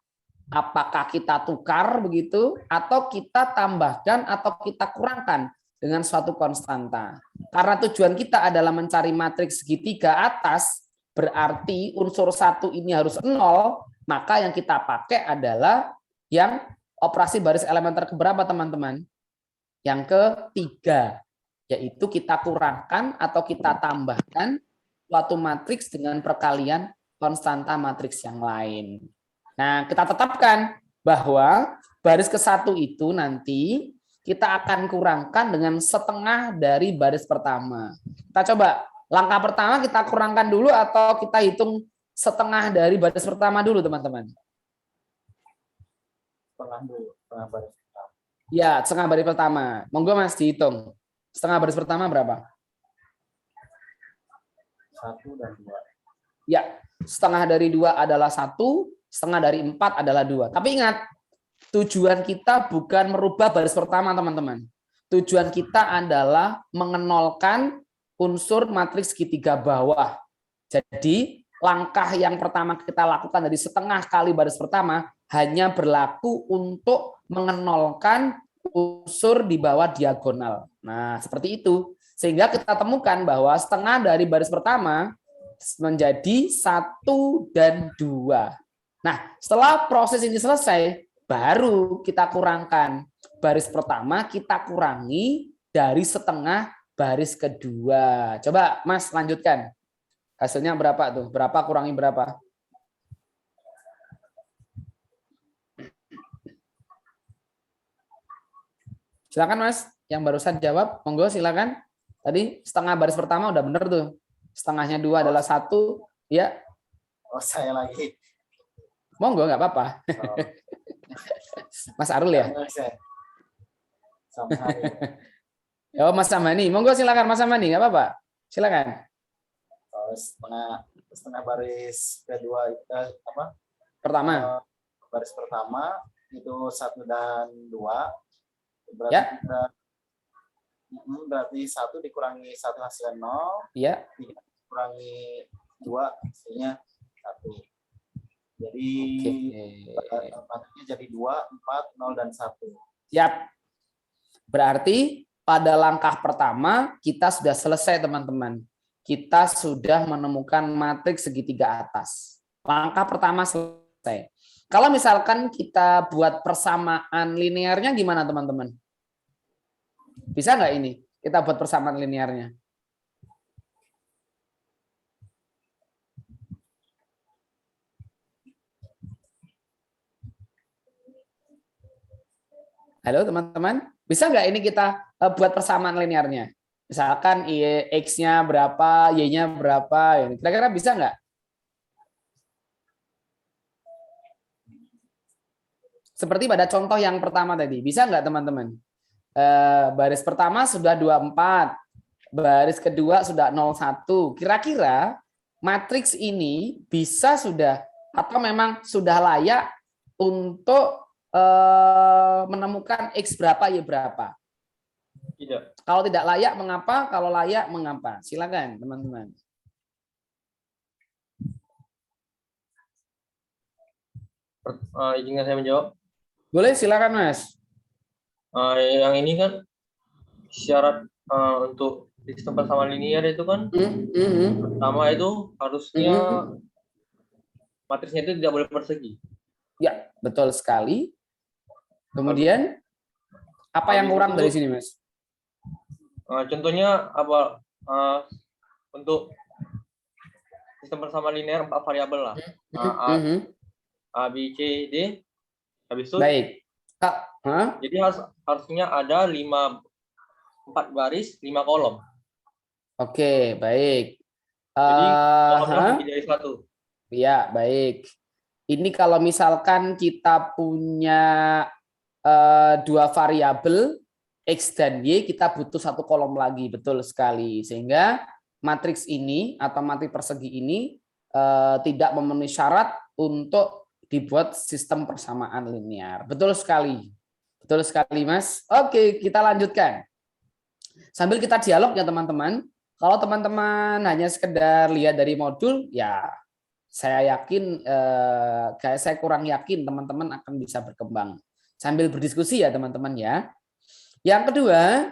Apakah kita tukar begitu? Atau kita tambahkan atau kita kurangkan dengan suatu konstanta? Karena tujuan kita adalah mencari matriks segitiga atas, berarti unsur 1 ini harus 0, maka yang kita pakai adalah yang operasi baris elementer keberapa, teman-teman? Yang ketiga, yaitu kita kurangkan atau kita tambahkan suatu matriks dengan perkalian konstanta matriks yang lain. Nah, kita tetapkan bahwa baris ke-1 itu nanti kita akan kurangkan dengan setengah dari baris pertama. Kita coba, langkah pertama kita kurangkan dulu atau kita hitung setengah dari baris pertama dulu, teman-teman? Setengah dulu, setengah baris pertama. Ya, setengah baris pertama. Monggo Mas dihitung. Setengah baris pertama berapa? 1 dan 2. Ya, setengah dari 2 adalah 1, setengah dari 4 adalah 2. Tapi ingat, tujuan kita bukan merubah baris pertama, teman-teman. Tujuan kita adalah mengenolkan unsur matriks segitiga bawah. Jadi, langkah yang pertama kita lakukan dari setengah kali baris pertama hanya berlaku untuk mengenolkan unsur di bawah diagonal. Nah, seperti itu. Sehingga kita temukan bahwa setengah dari baris pertama menjadi 1 dan 2. Nah, setelah proses ini selesai, baru kita kurangkan. Baris pertama kita kurangi dari setengah baris kedua. Coba Mas lanjutkan. Hasilnya berapa tuh? Berapa kurangi berapa? Silakan Mas, yang barusan jawab, monggo silakan. Tadi setengah baris pertama udah bener tuh. Setengahnya 2 adalah 1, ya. Oh, saya lagi. Monggo, nggak apa-apa. Oh. Mas Arul ya? Sama hari. Ya, Mas Samani. Monggo silakan Mas Samani, nggak apa-apa. Silakan. Setengah baris kedua Pertama. Baris pertama itu 1 dan 2. Berarti Ya. Berarti 1 dikurangi 1 hasilnya 0. Ya. 3 dikurangi 2 hasilnya 1. Jadi jadi 2, 4, 0 dan 1. Siap. Berarti pada langkah pertama kita sudah selesai, teman-teman. kita sudah menemukan matriks segitiga atas. Langkah pertama selesai. Kalau misalkan kita buat persamaan linearnya gimana teman-teman? Bisa nggak ini? Kita buat persamaan linearnya. Halo teman-teman, bisa nggak ini kita buat persamaan linearnya? Misalkan X-nya berapa, Y-nya berapa, kira-kira bisa nggak? Seperti pada contoh yang pertama tadi, bisa nggak teman-teman? Baris pertama sudah 24, baris kedua sudah 01. Kira-kira matriks ini bisa sudah atau memang sudah layak untuk menemukan X berapa, Y berapa? Tidak. Kalau tidak layak, mengapa? Kalau layak, mengapa? Silakan, teman-teman. Izinkan saya menjawab. Boleh, silakan, Mas. Yang ini kan syarat untuk sistem persamaan linear itu kan pertama itu harusnya matriksnya itu tidak boleh persegi. Ya, betul sekali. Kemudian apa yang kurang dari sini, Mas? Contohnya apa untuk sistem persamaan linear 4 variabel lah. A, B, C, D. Habis itu. Baik. Jadi harusnya ada 4 baris, 5 kolom. Oke, baik. Jadi kolomnya lebih dari 1. Ya, baik. Ini kalau misalkan kita punya 2 variabel X dan Y, kita butuh 1 kolom lagi, betul sekali. Sehingga matriks ini atau matriks persegi ini tidak memenuhi syarat untuk dibuat sistem persamaan linear. Betul sekali. Betul sekali, Mas. Oke, kita lanjutkan. Sambil kita dialog ya, teman-teman. Kalau teman-teman hanya sekedar lihat dari modul, ya saya yakin, saya kurang yakin teman-teman akan bisa berkembang. Sambil berdiskusi ya, teman-teman ya. Yang kedua,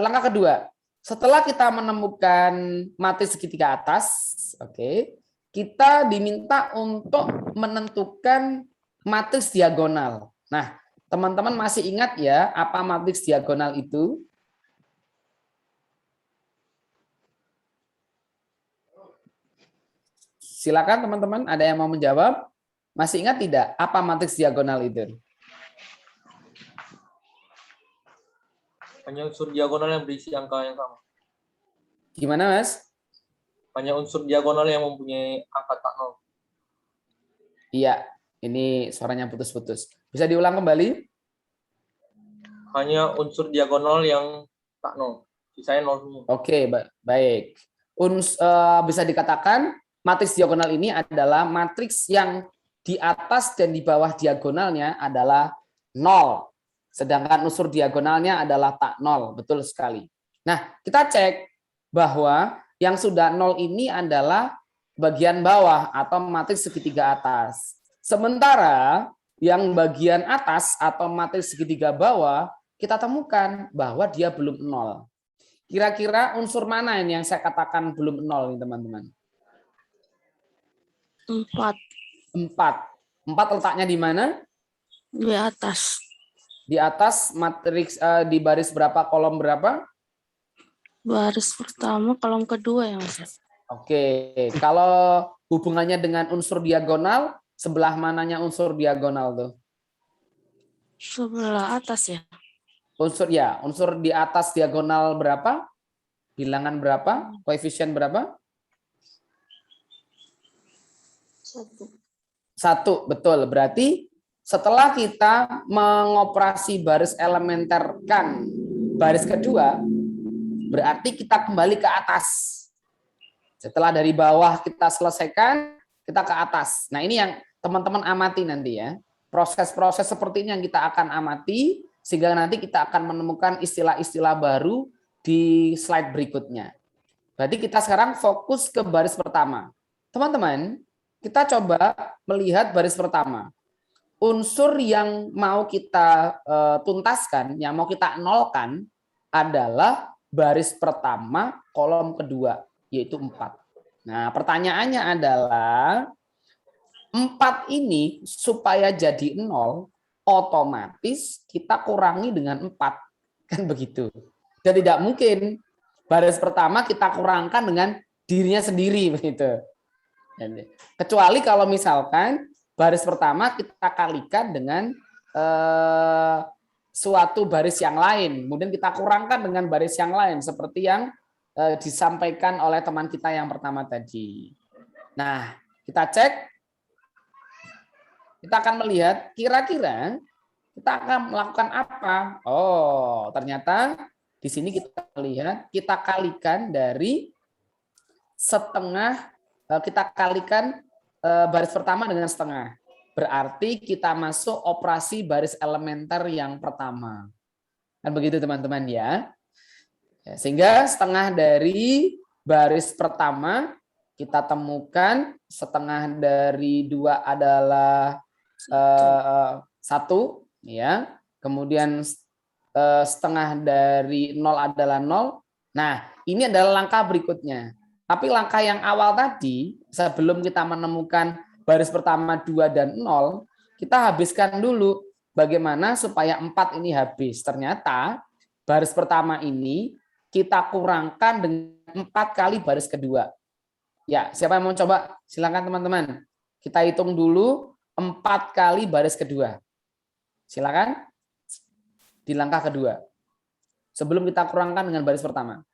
langkah kedua, setelah kita menemukan matriks segitiga atas, oke, kita diminta untuk menentukan matriks diagonal. Nah, teman-teman masih ingat ya apa matriks diagonal itu? Silakan teman-teman, ada yang mau menjawab? Masih ingat tidak apa matriks diagonal itu? Hanya unsur diagonal yang berisi angka yang sama. Gimana, Mas? Hanya unsur diagonal yang mempunyai angka tak nol. Iya, ini suaranya putus-putus. Bisa diulang kembali? Hanya unsur diagonal yang tak nol. Sisanya nol semua. Oke, baik. Bisa dikatakan matriks diagonal ini adalah matriks yang di atas dan di bawah diagonalnya adalah 0. Sedangkan unsur diagonalnya adalah tak 0. Betul sekali. Nah, kita cek bahwa yang sudah 0 ini adalah bagian bawah atau matriks segitiga atas. Sementara yang bagian atas atau matriks segitiga bawah, kita temukan bahwa dia belum 0. Kira-kira unsur mana ini yang saya katakan belum 0 nih, teman-teman? 4. 4 letaknya di mana? Di atas. Di atas matriks di baris berapa, kolom berapa? Baris pertama, kolom kedua ya, Mas. Oke, kalau hubungannya dengan unsur diagonal, sebelah mananya unsur diagonal tuh? Sebelah atas ya. Unsur di atas diagonal berapa? Bilangan berapa? Koefisien berapa? 1, betul. Berarti setelah kita mengoperasi baris elementerkan baris kedua, berarti kita kembali ke atas. Setelah dari bawah kita selesaikan, kita ke atas. Nah, ini yang teman-teman amati nanti ya. Proses-proses seperti ini yang kita akan amati, sehingga nanti kita akan menemukan istilah-istilah baru di slide berikutnya. Berarti kita sekarang fokus ke baris pertama. Teman-teman, kita coba melihat baris pertama. Unsur yang mau kita tuntaskan, yang mau kita nolkan adalah baris pertama, kolom kedua. yaitu 4. Nah, pertanyaannya adalah 4 ini supaya jadi 0, otomatis kita kurangi dengan 4. Kan begitu. Dan tidak mungkin baris pertama kita kurangkan dengan dirinya sendiri begitu. Kecuali kalau misalkan baris pertama kita kalikan dengan suatu baris yang lain, kemudian kita kurangkan dengan baris yang lain seperti yang disampaikan oleh teman kita yang pertama tadi. Nah, kita cek, kita akan melihat kira-kira kita akan melakukan apa. Oh, ternyata di sini kita lihat, kita kalikan dari setengah, kita kalikan baris pertama dengan setengah. Berarti kita masuk operasi baris elementer yang pertama. Kan begitu teman-teman ya. Sehingga setengah dari baris pertama kita temukan setengah dari 2 adalah 1 ya. Kemudian setengah dari 0 adalah 0. Nah, ini adalah langkah berikutnya. Tapi langkah yang awal tadi, sebelum kita menemukan baris pertama 2 dan 0, kita habiskan dulu bagaimana supaya 4 ini habis. Ternyata baris pertama ini kita kurangkan dengan 4 kali baris kedua. Ya, siapa yang mau coba? Silakan teman-teman. Kita hitung dulu 4 kali baris kedua. Silakan. Di langkah kedua. Sebelum kita kurangkan dengan baris pertama.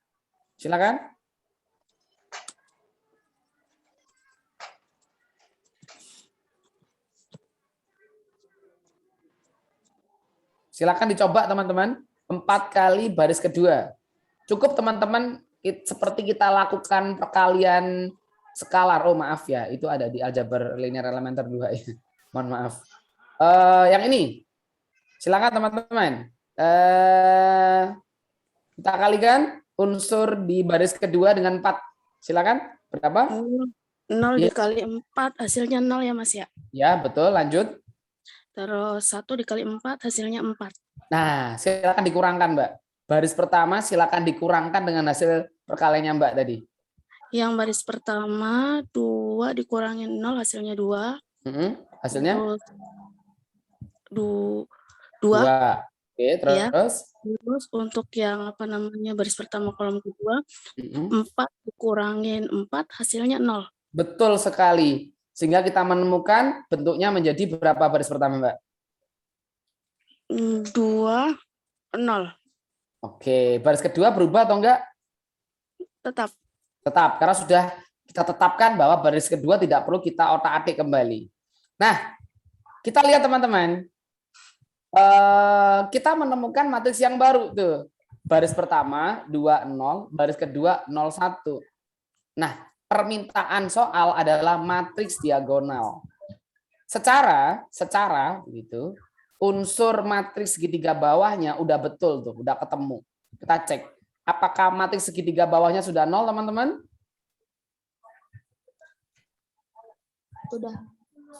Silakan. Silakan dicoba teman-teman. 4 kali baris kedua. Cukup teman-teman seperti kita lakukan perkalian skalar. Oh maaf ya, itu ada di aljabar linear elementer 2 ya. Mohon maaf. Yang ini. Silakan teman-teman. Kita kalikan unsur di baris kedua dengan 4. Silakan. Berapa? 0 dikali 4 hasilnya 0 ya Mas ya. Ya, betul. Lanjut. Terus 1 dikali 4 hasilnya 4. Nah, silakan dikurangkan, Mbak. Baris pertama silakan dikurangkan dengan hasil perkaliannya Mbak tadi. Yang baris pertama 2 dikurangin 0 hasilnya 2. Hasilnya? Terus 2. Oke, terus? Ya. Terus untuk yang baris pertama kolom kedua, 4 dikurangin 4 hasilnya 0. Betul sekali. Sehingga kita menemukan bentuknya menjadi berapa baris pertama, Mbak? 2, 0. Oke, baris kedua berubah atau enggak? Tetap. Tetap, karena sudah kita tetapkan bahwa baris kedua tidak perlu kita otak-atik kembali. Nah, kita lihat teman-teman. Kita menemukan matriks yang baru tuh. Baris pertama 2 0, baris kedua 0 1. Nah, permintaan soal adalah matriks diagonal. Secara gitu, unsur matriks segitiga bawahnya udah betul tuh, udah ketemu. Kita cek apakah matriks segitiga bawahnya sudah 0, teman-teman?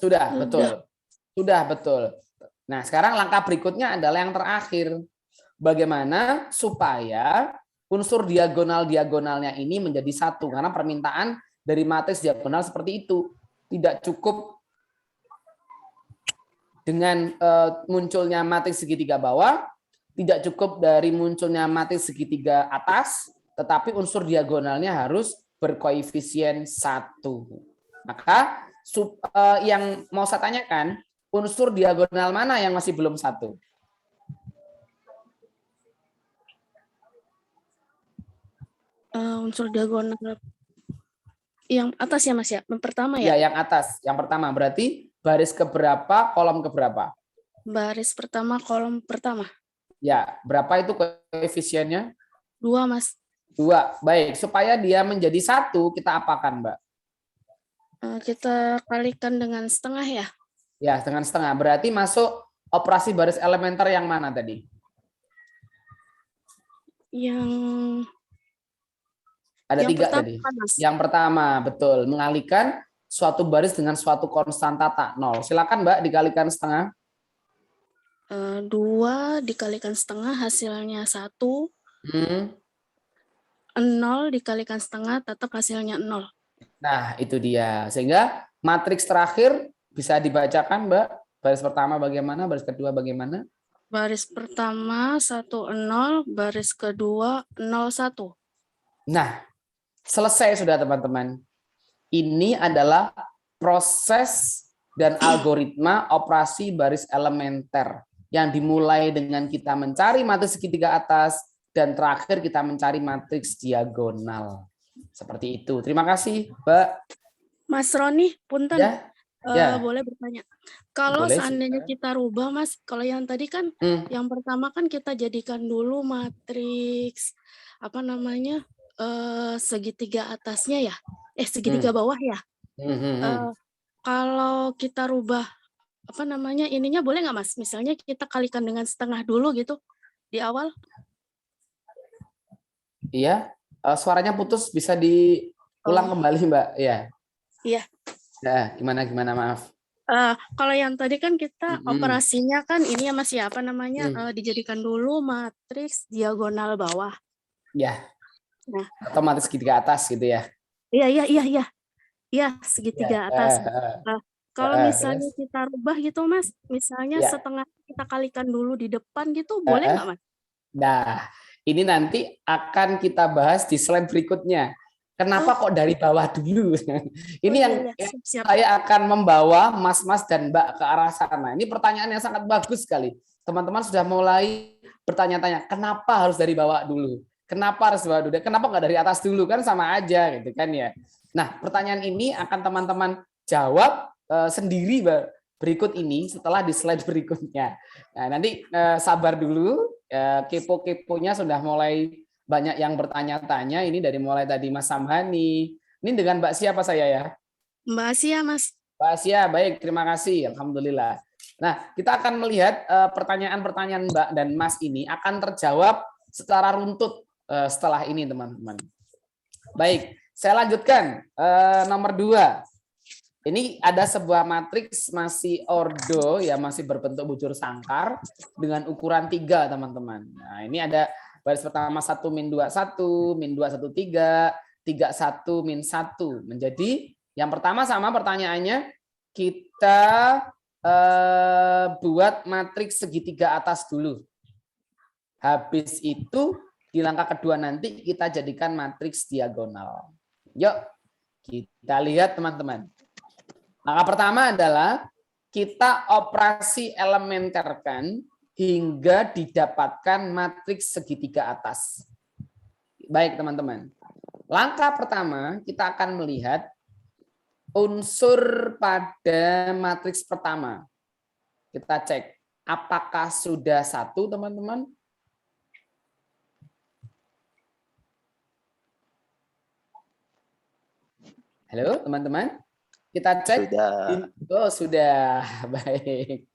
Sudah, betul. Sudah, betul. Nah, sekarang langkah berikutnya adalah yang terakhir. Bagaimana supaya unsur diagonal-diagonalnya ini menjadi 1. Karena permintaan dari matriks diagonal seperti itu. Tidak cukup dengan munculnya matriks segitiga bawah, tidak cukup dari munculnya matriks segitiga atas, tetapi unsur diagonalnya harus berkoefisien 1. Maka yang mau saya tanyakan, unsur diagonal mana yang masih belum 1? Unsur diagonal yang atas ya Mas ya? Yang pertama ya? Ya, yang atas. Yang pertama. Berarti baris keberapa, kolom keberapa? Baris pertama, kolom pertama. Ya, berapa itu koefisiennya? 2, Mas. 2. Baik, supaya dia menjadi 1, kita apakan, Mbak? Kita kalikan dengan setengah ya? Ya, dengan setengah. Berarti masuk operasi baris elementer yang mana tadi? Yang ada 3 pertama, tadi. Mas. Yang pertama, betul. Mengalihkan suatu baris dengan suatu konstanta tak 0. Silakan, Mbak, dikalikan setengah. 2 dikalikan setengah hasilnya 1. 0 dikalikan setengah tetap hasilnya 0. Nah, itu dia. Sehingga matriks terakhir bisa dibacakan, Mbak. Baris pertama bagaimana, baris kedua bagaimana? Baris pertama 1, 0, baris kedua 0, 1. Nah, selesai sudah teman-teman. Ini adalah proses dan algoritma operasi baris elementer yang dimulai dengan kita mencari matriks segitiga atas dan terakhir kita mencari matriks diagonal. Seperti itu. Terima kasih, Mbak. Mas Roni, punten. Ya. Boleh bertanya. Kalau Boleh, seandainya kita rubah, Mas, kalau yang tadi kan yang pertama kan kita jadikan dulu matriks segitiga atasnya ya. Segitiga bawah ya. Kalau kita rubah ininya boleh nggak, Mas? Misalnya kita kalikan dengan setengah dulu gitu di awal. Iya. Suaranya putus, bisa diulang kembali, Mbak? Iya. Iya. Nah, gimana maaf. Kalau yang tadi kan kita operasinya kan ini ya, Mas ya, dijadikan dulu matriks diagonal bawah. Ya. Nah, atau matriks segitiga atas gitu ya. Iya, segitiga atas. Kalau misalnya kita rubah gitu, Mas, misalnya setengah kita kalikan dulu di depan gitu, boleh nggak, Mas? Nah, ini nanti akan kita bahas di slide berikutnya. Kenapa kok dari bawah dulu? Ini siap. Saya akan membawa Mas-Mas dan Mbak ke arah sana. Ini pertanyaan yang sangat bagus sekali. Teman-teman sudah mulai bertanya-tanya, kenapa harus dari bawah dulu? Kenapa harus dari bawah dulu? Kenapa nggak dari atas dulu? Kan sama aja gitu kan ya. Nah, pertanyaan ini akan teman-teman jawab sendiri berikut ini setelah di slide berikutnya. Nah, nanti sabar dulu, kepo-keponya sudah mulai banyak yang bertanya-tanya. Ini dari mulai tadi Mas Samhani. Ini dengan Mbak siapa saya ya? Mbak Asia, Mas. Mbak Asia, baik, terima kasih. Alhamdulillah. Nah, kita akan melihat pertanyaan-pertanyaan Mbak dan Mas ini akan terjawab secara runtut setelah ini, teman-teman. Baik, saya lanjutkan. Nomor 2. Ini ada sebuah matriks masih ordo, ya masih berbentuk bujur sangkar dengan ukuran 3, teman-teman. Nah, ini ada baris pertama 1 min 2 1, min 2 1 3, 3 1 min 1. Menjadi yang pertama sama pertanyaannya, kita buat matriks segitiga atas dulu. Habis itu di langkah kedua nanti kita jadikan matriks diagonal. Yuk, kita lihat teman-teman. Langkah pertama adalah kita operasi elementerkan hingga didapatkan matriks segitiga atas. Baik teman-teman. Langkah pertama kita akan melihat unsur pada matriks pertama. Kita cek apakah sudah 1 teman-teman. Halo teman-teman. Kita cek. Sudah. Baik.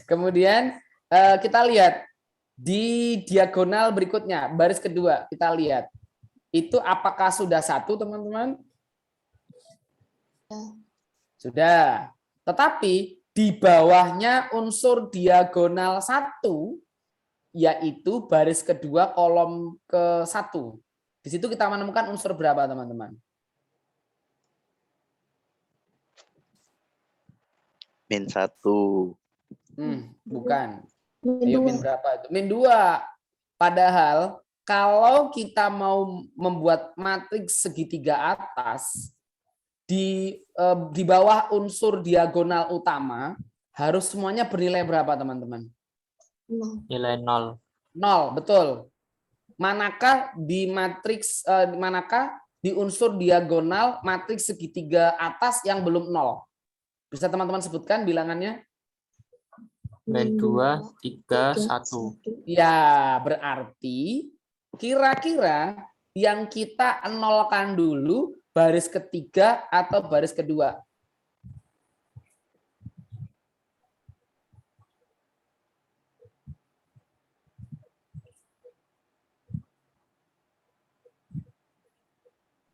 Kemudian kita lihat di diagonal berikutnya, baris kedua, kita lihat. Itu apakah sudah 1, teman-teman? Sudah. Tetapi di bawahnya unsur diagonal 1, yaitu baris kedua kolom ke-1. Di situ kita menemukan unsur berapa, teman-teman? Min 1. Bukan. Ayo min berapa itu? Min 2. Padahal kalau kita mau membuat matriks segitiga atas di bawah unsur diagonal utama harus semuanya bernilai berapa, teman-teman? Nilai 0. 0, betul. Manakah di matriks manakah di unsur diagonal matriks segitiga atas yang belum 0? Bisa teman-teman sebutkan bilangannya? Min 2, 3, 1. Ya, berarti kira-kira yang kita nolkan dulu baris ketiga atau baris kedua?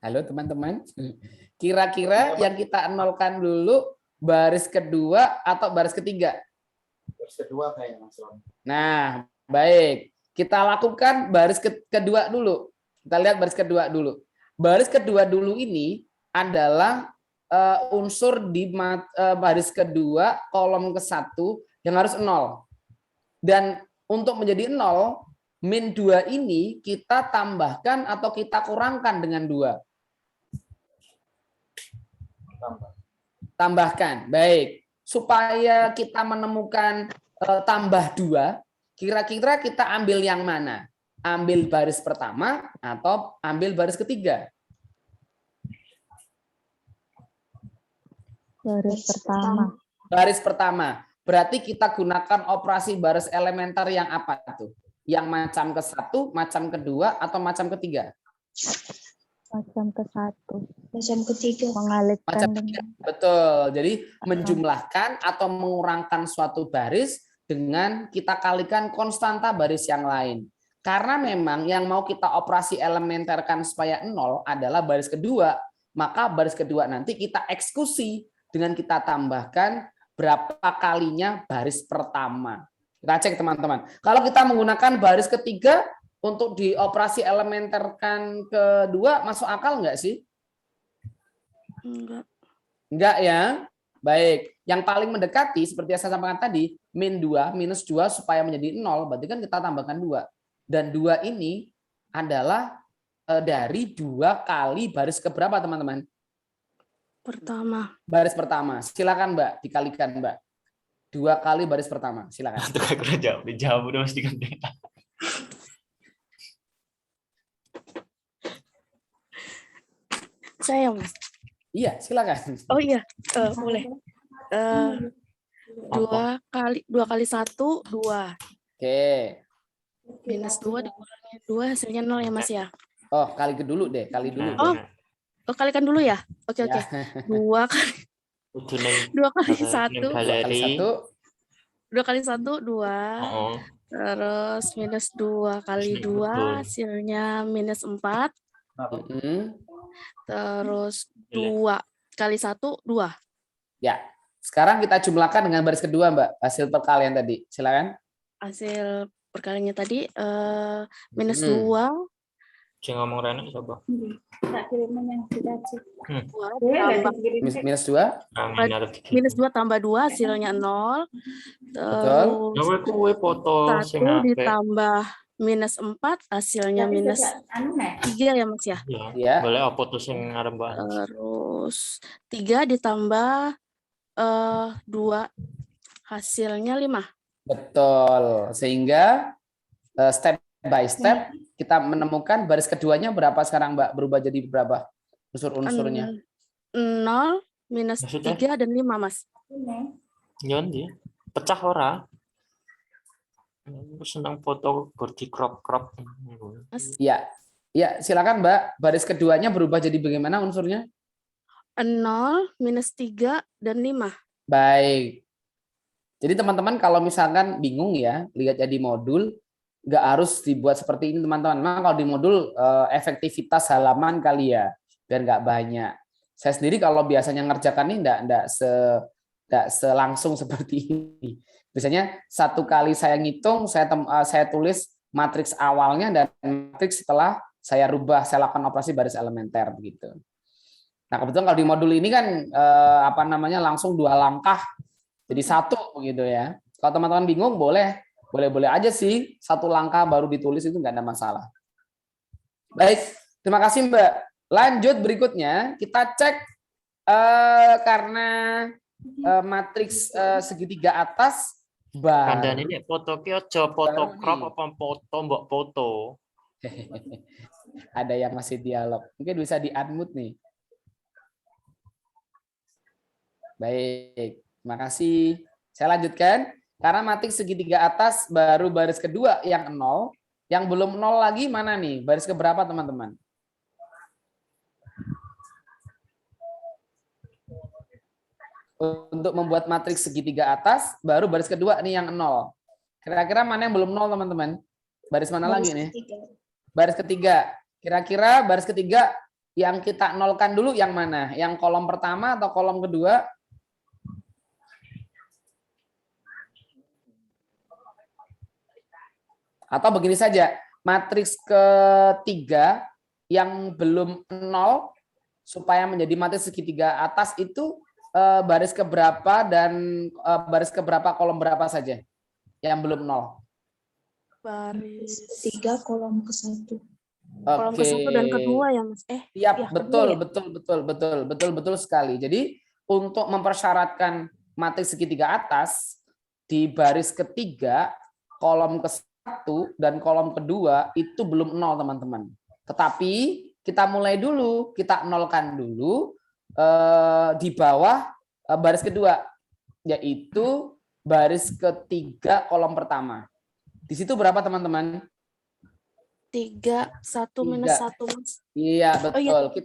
Halo teman-teman. Kira-kira yang kita nolkan dulu baris kedua atau baris ketiga? Baris kedua kayaknya, Mas. Nah, baik. Kita lakukan baris kedua dulu. Kita lihat baris kedua dulu. Baris kedua dulu ini adalah unsur di baris kedua kolom ke-1 yang harus 0. Dan untuk menjadi 0, min 2 ini kita tambahkan atau kita kurangkan dengan 2. Tambahkan. Baik. Supaya kita menemukan tambah 2, kira-kira kita ambil yang mana? Ambil baris pertama atau ambil baris ketiga? Baris pertama. Baris pertama. Berarti kita gunakan operasi baris elementer yang apa tuh? Yang macam ke-1, macam kedua, atau macam ketiga? Macam ke-1. Macam ketiga. Mengalihkan Macam ketiga. Betul. Jadi menjumlahkan atau mengurangkan suatu baris dengan kita kalikan konstanta baris yang lain. Karena memang yang mau kita operasi elementerkan supaya 0 adalah baris kedua, maka baris kedua nanti kita eksekusi dengan kita tambahkan berapa kalinya baris pertama. Kita cek teman-teman. Kalau kita menggunakan baris ketiga untuk dioperasi elementerkan kedua, masuk akal nggak sih? Enggak. Enggak ya? Baik. Yang paling mendekati seperti yang saya sampaikan tadi, min 2, minus 2 supaya menjadi 0, berarti kan kita tambahkan 2. Dan 2 ini adalah dari 2 kali baris keberapa teman-teman? Pertama. Baris pertama. Silakan Mbak, dikalikan Mbak. 2 kali baris pertama. Silakan. Tuh aku jawab, dijawab udah mesti kan. Saya, Mas. Iya, silakan. Oh iya, boleh. 2 kali 1, 2. Oke. Minus 2 dikurangi 2 hasilnya 0 ya Mas ya. Oh, kali dulu deh, kali dulu. Oh, kalikan dulu ya. Oke. Ya. 2 kali 1. 2 kali 1, 2. Terus minus 2 kali 2 hasilnya minus 4. Terus 2 kali 1, 2. Ya. Sekarang kita jumlahkan dengan baris kedua, Mbak. Hasil perkalian tadi. Silakan. Hasil perkaliannya tadi minus 2. Jangan ngomong Rena coba. Minus 2. Minus 2 tambah 2 hasilnya 0. Terus 1 ditambah minus 4 hasilnya minus 3 ya Mas ya. Iya. Boleh apa tuh sing ngarep Mbak? Terus 3 ditambah 2 hasilnya 5. Betul. Sehingga step by step kita menemukan baris keduanya berapa sekarang, Mbak? Berubah jadi berapa unsur-unsurnya? 0, minus 3 dan 5, Mas. Nyondi. Pecah ora? Aku senang foto di crop. Iya. Iya, silakan, Mbak. Baris keduanya berubah jadi bagaimana unsurnya? 0, minus 3 dan 5. Baik. Jadi teman-teman kalau misalkan bingung ya, lihat jadi modul, nggak harus dibuat seperti ini teman-teman. Memang kalau di modul efektivitas halaman kali ya, biar nggak banyak. Saya sendiri kalau biasanya ngerjakan ini nggak selangsung seperti ini. Biasanya 1 kali saya ngitung, saya tulis matriks awalnya dan matriks setelah saya rubah, saya lakukan operasi baris elementer begitu. Nah kebetulan kalau di modul ini kan langsung 2 langkah jadi 1 begitu ya. Kalau teman-teman bingung boleh aja sih 1 langkah baru ditulis, itu nggak ada masalah. Baik, terima kasih Mbak. Lanjut berikutnya kita cek karena matriks segitiga atas Kandhane nek foto ki aja foto crop apa foto mbok foto. Ada yang masih dialog. Mungkin bisa di-unmute nih. Baik, terima kasih. Saya lanjutkan. Karena matriks segitiga atas baru baris kedua yang 0, yang belum 0 lagi mana nih? Baris keberapa teman-teman? Untuk membuat matriks segitiga atas baru baris kedua nih yang 0. Kira-kira mana yang belum 0 teman-teman? Baris mana lagi nih? Baris ketiga. Kira-kira baris ketiga yang kita nolkan dulu yang mana? Yang kolom pertama atau kolom kedua? Atau begini saja, matriks ketiga yang belum 0 supaya menjadi matriks segitiga atas itu baris keberapa dan baris keberapa kolom berapa saja yang belum 0? Baris 3 kolom ke-1. kolom ke-1 dan kedua ya Mas. Iya, ya, betul, kedua ya? betul sekali. Jadi untuk mempersyaratkan matriks segitiga atas di baris ketiga, kolom ke-1 dan kolom kedua itu belum 0, teman-teman. Tetapi kita mulai dulu, kita nolkan dulu di bawah baris kedua, yaitu baris ketiga kolom pertama. Di situ berapa, teman-teman? 3, 1 minus 1 Mas. Iya, betul. Oh, iya.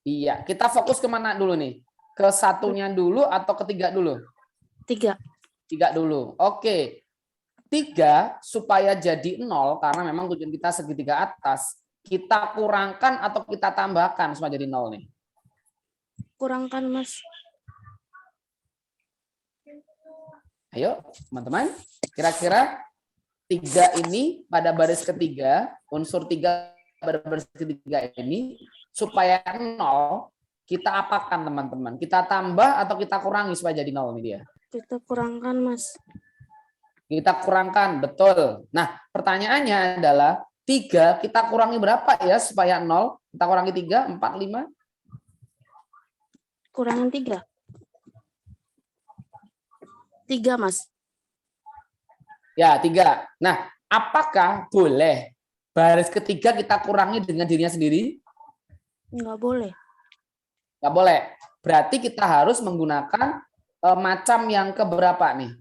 Iya, kita fokus kemana dulu nih? Ke satunya dulu atau ketiga dulu? 3. 3 dulu. Oke. 3 supaya jadi 0, karena memang tujuan kita segitiga atas, kita kurangkan atau kita tambahkan supaya jadi 0 nih? Kurangkan Mas. Ayo, teman-teman. Kira-kira 3 ini pada baris ketiga, unsur 3 pada baris ketiga ini, supaya 0, kita apakan, teman-teman? Kita tambah atau kita kurangi supaya jadi 0 nih dia? Kita kurangkan Mas. Kita kurangkan, betul. Nah, pertanyaannya adalah 3 kita kurangi berapa ya supaya 0? Kita kurangi 3, 4, 5? Kurangan 3. 3 Mas. Ya, 3. Nah, apakah boleh baris ketiga kita kurangi dengan dirinya sendiri? Enggak boleh. Nggak boleh. Berarti kita harus menggunakan macam yang keberapa nih?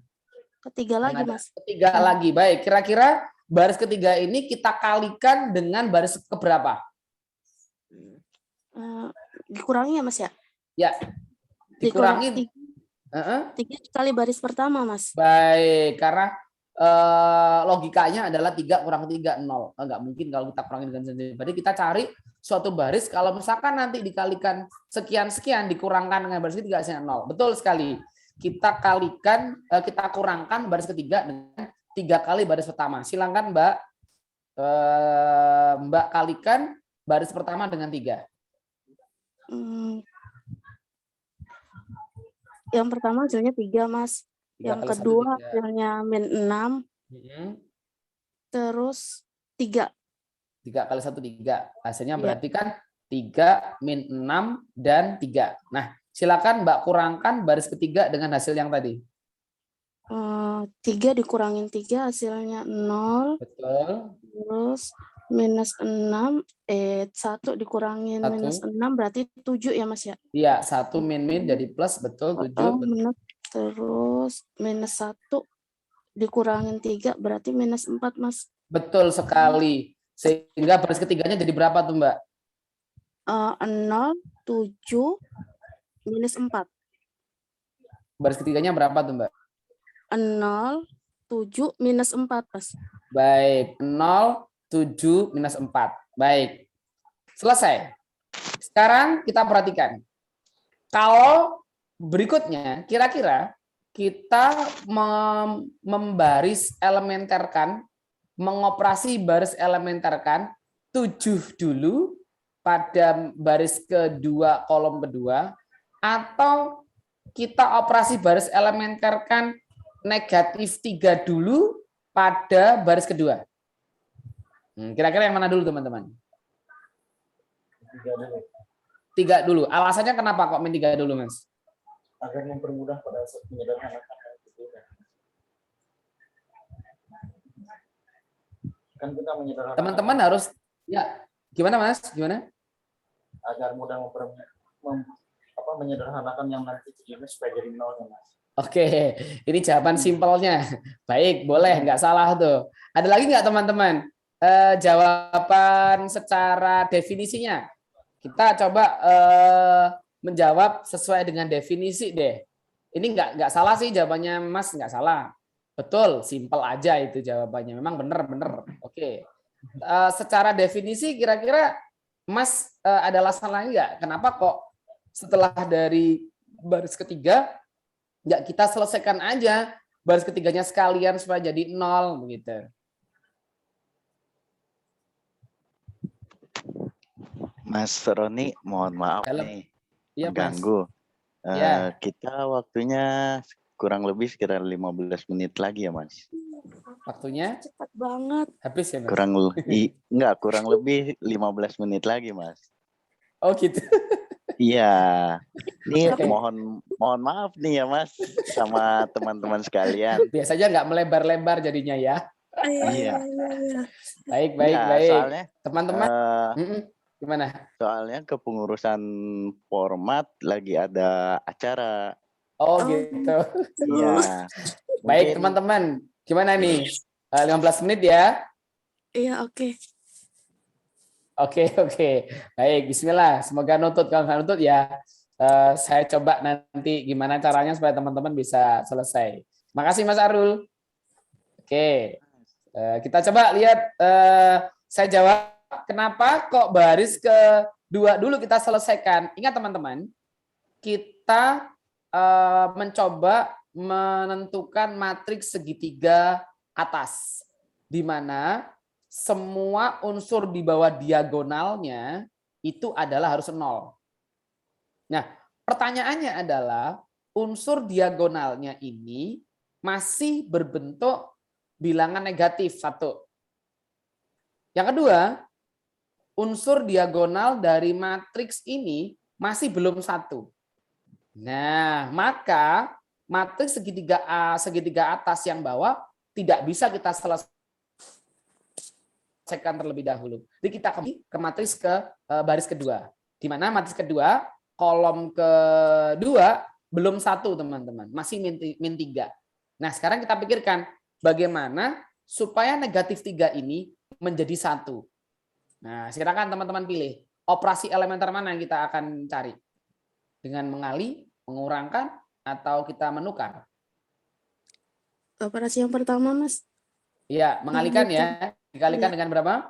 Ketiga lagi Mas. Ketiga lagi. Baik, kira-kira baris ketiga ini kita kalikan dengan baris keberapa? Dikurangi ya Mas ya? Ya, dikurangi. 3 kali baris pertama Mas. Baik, karena logikanya adalah 3 kurang 3, 0. Enggak mungkin kalau kita kurangi dengan sendiri. Berarti kita cari suatu baris, kalau misalkan nanti dikalikan sekian-sekian, dikurangkan dengan baris ketiga, hasilnya 0. Betul sekali. Kita kalikan, kita kurangkan baris ketiga dengan 3 kali baris pertama. Silakan Mbak, Mbak kalikan baris pertama dengan 3. Yang pertama hasilnya 3 Mas. Yang kedua hasilnya min 6. Terus 3. 3 kali 1, 3. Hasilnya berarti kan 3 min 6 dan 3. Nah, silakan Mbak kurangkan baris ketiga dengan hasil yang tadi. 3 dikurangin 3 hasilnya 0. Betul. Terus minus 6. 1 dikurangin 1. minus 6 berarti 7 ya Mas ya? Iya, 1 min jadi plus, betul, 7. Betul. Terus minus 1 dikurangin 3 berarti minus 4 Mas. Betul sekali. Sehingga baris ketiganya jadi berapa tuh Mbak? 0, 7, minus 4. Baris ketiganya berapa tuh Mbak? 0, 7, minus 4 Mas. Baik, 0, 7, minus 4. Baik, selesai. Sekarang kita perhatikan. Kalau berikutnya, kira-kira kita membaris elementerkan, mengoperasi baris elementerkan 7 dulu pada baris kedua, kolom kedua, atau kita operasi baris elementerkan negatif 3 dulu pada baris kedua. Kira-kira yang mana dulu teman-teman? 3 dulu. 3 dulu. Alasannya kenapa kok min 3 dulu, Mas? Agar mempermudah pada saat menyederhanakan gitu. Kan kita menyederhanakan. Teman-teman harus ya gimana Mas? Gimana? Agar mudah menyederhanakan yang nanti jadinya supaya jadi 0 ya, Mas. Oke, ini jawaban simpelnya. Baik, boleh, nggak salah tuh. Ada lagi nggak teman-teman? Jawaban secara definisinya. Kita coba menjawab sesuai dengan definisi deh. Ini nggak salah sih jawabannya Mas, nggak salah. Betul, simpel aja itu jawabannya. Memang benar. Oke. Secara definisi kira-kira Mas ada alasan lain nggak? Kenapa kok setelah dari baris ketiga nggak kita selesaikan aja baris ketiganya sekalian supaya jadi 0 begitu? Mas Roni, mohon maaf Dalam. nih, Iya, Mas. ganggu. Ya. Kita waktunya kurang lebih sekitar 15 menit lagi ya, Mas. Waktunya Cepat banget. habis ya, Mas? Kurang lebih 15 menit lagi, Mas. Oh gitu. Iya. Ini Oke. mohon maaf nih ya, Mas, sama teman-teman sekalian. Biasanya nggak melebar-lebar jadinya ya. Iya. Baik. Soalnya Teman-teman, gimana? Soalnya kepengurusan format lagi ada acara. Oh gitu. Iya. Baik teman-teman, gimana nih? 15 menit ya? Iya, oke. Oke. Baik, bismillah. Semoga nutut. Kalau nggak nutut ya, saya coba nanti gimana caranya supaya teman-teman bisa selesai. Makasih Mas Arul. Oke, kita coba lihat. Saya jawab, kenapa kok baris kedua dulu kita selesaikan. Ingat teman-teman, kita mencoba menentukan matriks segitiga atas, di mana semua unsur di bawah diagonalnya itu adalah harus 0. Nah, pertanyaannya adalah unsur diagonalnya ini masih berbentuk bilangan negatif 1. Yang kedua, unsur diagonal dari matriks ini masih belum 1. Nah, maka matriks segitiga atas yang bawah tidak bisa kita selesaikan terlebih dahulu. Jadi kita kembali ke matriks baris kedua. Di mana matriks kedua, kolom kedua belum 1, teman-teman. Masih min 3. Nah, sekarang kita pikirkan bagaimana supaya negatif 3 ini menjadi 1. Nah, silakan teman-teman pilih. Operasi elementer mana yang kita akan cari? Dengan mengali, mengurangkan, atau kita menukar? Operasi yang pertama, Mas. Iya, mengalihkan ya. Dikalikan dengan berapa?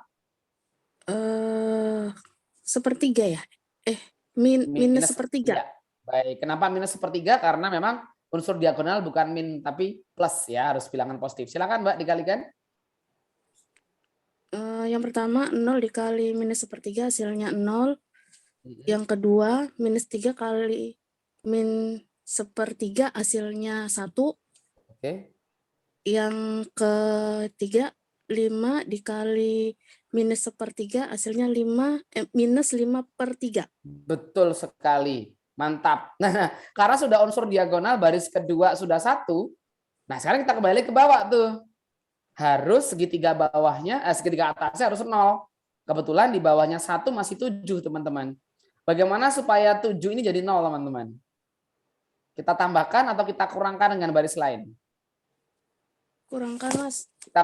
Sepertiga ya? Minus sepertiga. Ya. Baik, kenapa minus sepertiga? Karena memang unsur diagonal bukan min, tapi plus ya, harus bilangan positif. Silakan Mbak, dikalikan. Yang pertama, 0 dikali minus sepertiga, hasilnya 0. Yang kedua, minus 3 kali min sepertiga, hasilnya 1. Oke. Yang ketiga, 5 dikali minus sepertiga, hasilnya minus 5/3. Betul sekali. Mantap. Nah, karena sudah unsur diagonal baris kedua sudah 1, nah sekarang kita kembali ke bawah tuh. Harus segitiga bawahnya, segitiga atasnya harus 0. Kebetulan di bawahnya 1 masih 7, teman-teman. Bagaimana supaya 7 ini jadi 0, teman-teman? Kita tambahkan atau kita kurangkan dengan baris lain? Kurangkan, Mas. Kita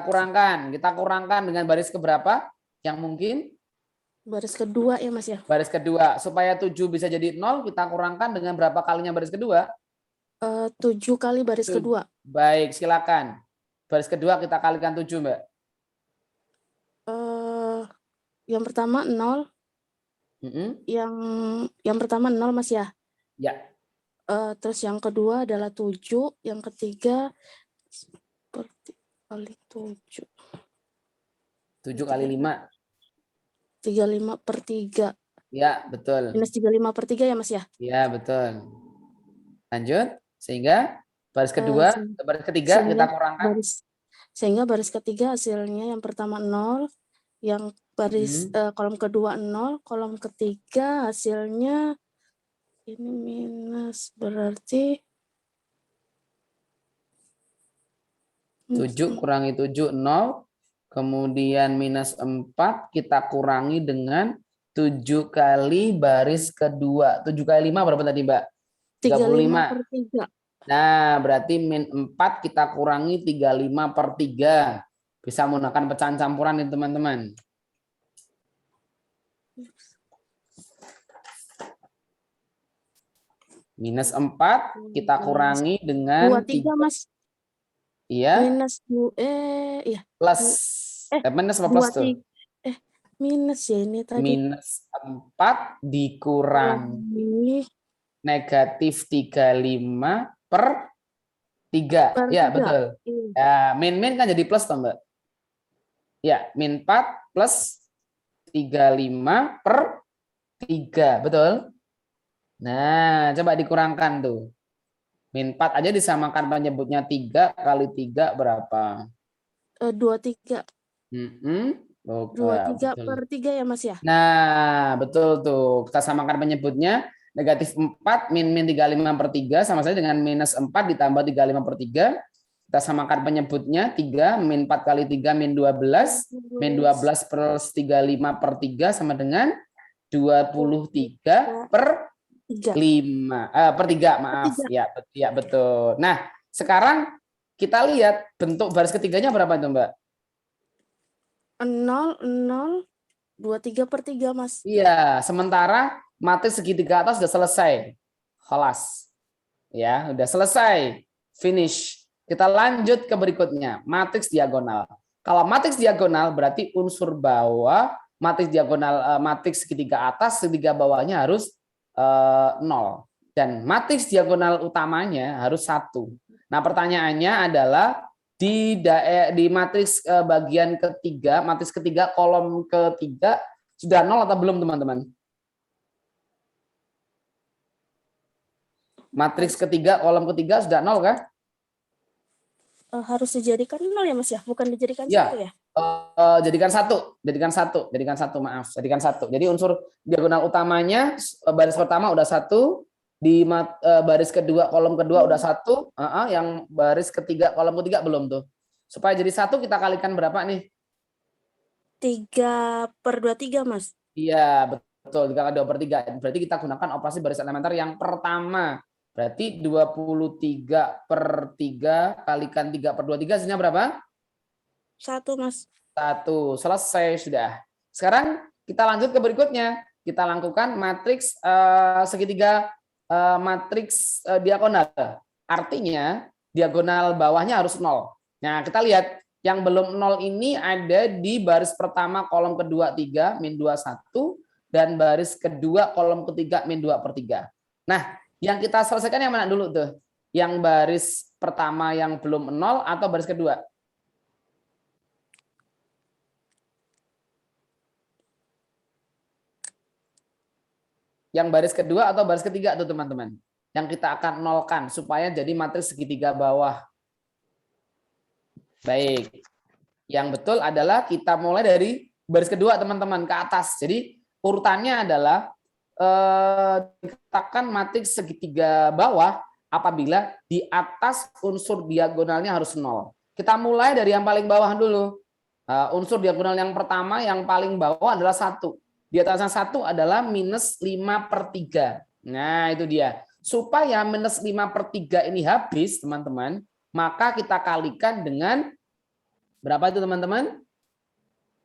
kurangkan dengan baris keberapa? Yang mungkin? Baris kedua ya, Mas ya? Baris kedua. Supaya 7 bisa jadi 0, kita kurangkan dengan berapa kalinya baris kedua? 7 kali baris kedua. Baik, silakan. Baris kedua kita kalikan 7, Mbak. Yang pertama 0. Yang pertama 0, Mas ya? Ya. Terus yang kedua adalah 7, yang ketiga kali 7. 7 kali 5. 35/3. Ya, betul. Minus 35/3 ya, Mas ya? Ya, betul. Lanjut. Sehingga baris kedua, baris ketiga kita kurangkan. Sehingga baris ketiga hasilnya yang pertama 0, yang baris kolom kedua 0, kolom ketiga hasilnya ini minus, berarti 7 kurangi 7, 0. Kemudian minus 4 kita kurangi dengan 7 kali baris kedua. 7 kali 5 berapa tadi, Mbak? 35/3. Nah, berarti min 4 kita kurangi 35/3. Bisa menggunakan pecahan campuran nih, teman-teman. Minus 4 kita kurangi dengan 23, Mas. Iya. Minus iya. Plus. Minus apa plus tuh? Minus ya ini tadi. Minus 4 dikurangi negatif 35/3. Ya, betul. Ya, min kan jadi plus toh, Mbak? Ya, min 4 plus 35/3. 3, betul? Nah, coba dikurangkan tuh. Min 4 aja disamakan penyebutnya 3 kali 3 berapa? 23. Oke, 23 betul. per 3 ya Mas ya? Nah, betul tuh. Kita samakan penyebutnya. Negatif 4 min 35 per 3 sama saja dengan minus 4 ditambah 35 per 3. Kita samakan penyebutnya 3 min 4 kali 3 min 12. Min 12 plus 35 per 3 sama dengan 23 per 5. Per 3, maaf. Ya, betul. Nah, sekarang kita lihat bentuk baris ketiganya berapa itu, Mbak? 0, 0, 23 per 3, Mas. Iya, sementara matriks segitiga atas sudah selesai. Kelas. Ya, udah selesai. Finish. Kita lanjut ke berikutnya, matriks diagonal. Kalau matriks diagonal berarti unsur bawah, matriks diagonal matriks segitiga atas, segitiga bawahnya harus 0. Dan matriks diagonal utamanya harus 1. Nah, pertanyaannya adalah di matriks bagian ketiga, matriks ketiga kolom ketiga sudah 0 atau belum, teman-teman? Matriks ketiga, kolom ketiga sudah 0 kah? Harus dijadikan 0 ya Mas ya? Bukan dijadikan 1 ya? Jadikan satu, maaf. Jadikan 1. Jadi unsur diagonal utamanya, baris pertama udah 1, di baris kedua, kolom kedua udah 1, yang baris ketiga, kolom ketiga belum tuh. Supaya jadi 1 kita kalikan berapa nih? 3 per 23, Mas. Iya, betul. 3 kali 2 per 3. Berarti kita gunakan operasi baris elementer yang pertama. Berarti 23 per 3 kalikan 3 per 23 hasilnya berapa? 1, Mas. 1. Selesai sudah. Sekarang kita lanjut ke berikutnya. Kita lakukan matriks segitiga matriks diagonal. Artinya diagonal bawahnya harus 0. Nah, kita lihat yang belum 0 ini ada di baris pertama kolom kedua 3 min 2 1 dan baris kedua kolom ketiga min 2 per 3. Nah, yang kita selesaikan yang mana dulu tuh? Yang baris pertama yang belum 0 atau baris kedua? Yang baris kedua atau baris ketiga tuh, teman-teman? Yang kita akan nolkan supaya jadi matriks segitiga bawah. Baik. Yang betul adalah kita mulai dari baris kedua, teman-teman, ke atas. Jadi urutannya adalah dikatakan matriks segitiga bawah apabila di atas unsur diagonalnya harus 0. Kita mulai dari yang paling bawah dulu. Unsur diagonal yang pertama yang paling bawah adalah 1. Di atasnya 1 adalah minus 5 per 3. Nah, itu dia. Supaya minus 5 per 3 ini habis, teman-teman, maka kita kalikan dengan berapa itu, teman-teman?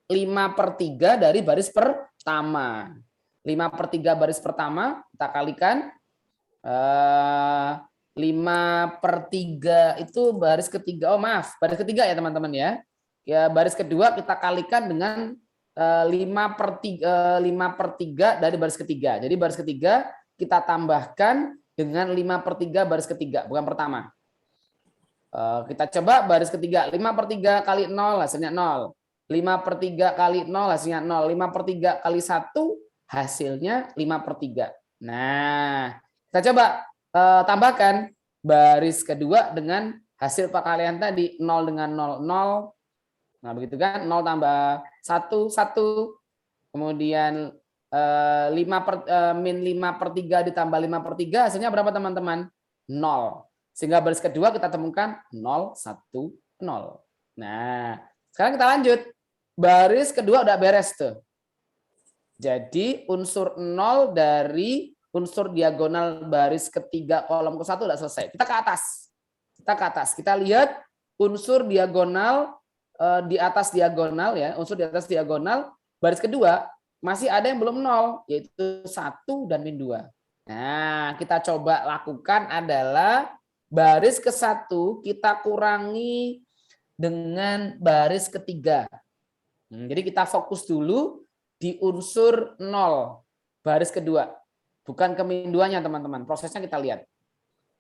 5 per 3 dari baris pertama. 5 per 3 baris pertama, kita kalikan 5 per 3 itu baris ketiga. Oh, maaf, baris ketiga ya, teman-teman ya. Ya, baris kedua kita kalikan dengan 5 per 3 dari baris ketiga. Jadi baris ketiga kita tambahkan dengan 5 per 3 baris ketiga, bukan pertama. Kita coba baris ketiga, 5 per 3 kali 0 hasilnya 0. 5 per 3 kali 0 hasilnya 0. 5 per 3 kali 1 hasilnya 5 per 3. Nah, kita coba tambahkan baris kedua dengan hasil perkalian tadi. 0 dengan 0, 0. Nah, begitu kan? 0 tambah 1, 1. Kemudian min 5 per 3 ditambah 5 per 3 hasilnya berapa, teman-teman? 0. Sehingga baris kedua kita temukan 0, 1, 0. Nah, sekarang kita lanjut. Baris kedua udah beres tuh. Jadi unsur 0 dari unsur diagonal baris ketiga kolom ke-1 udah selesai. Kita ke atas. Kita lihat unsur diagonal di atas diagonal ya, unsur di atas diagonal baris kedua masih ada yang belum 0, yaitu 1 dan min 2. Nah, kita coba lakukan adalah baris ke-1 kita kurangi dengan baris ketiga. Jadi kita fokus dulu di unsur 0, baris kedua. Bukan ke min 2-nya, teman-teman. Prosesnya kita lihat.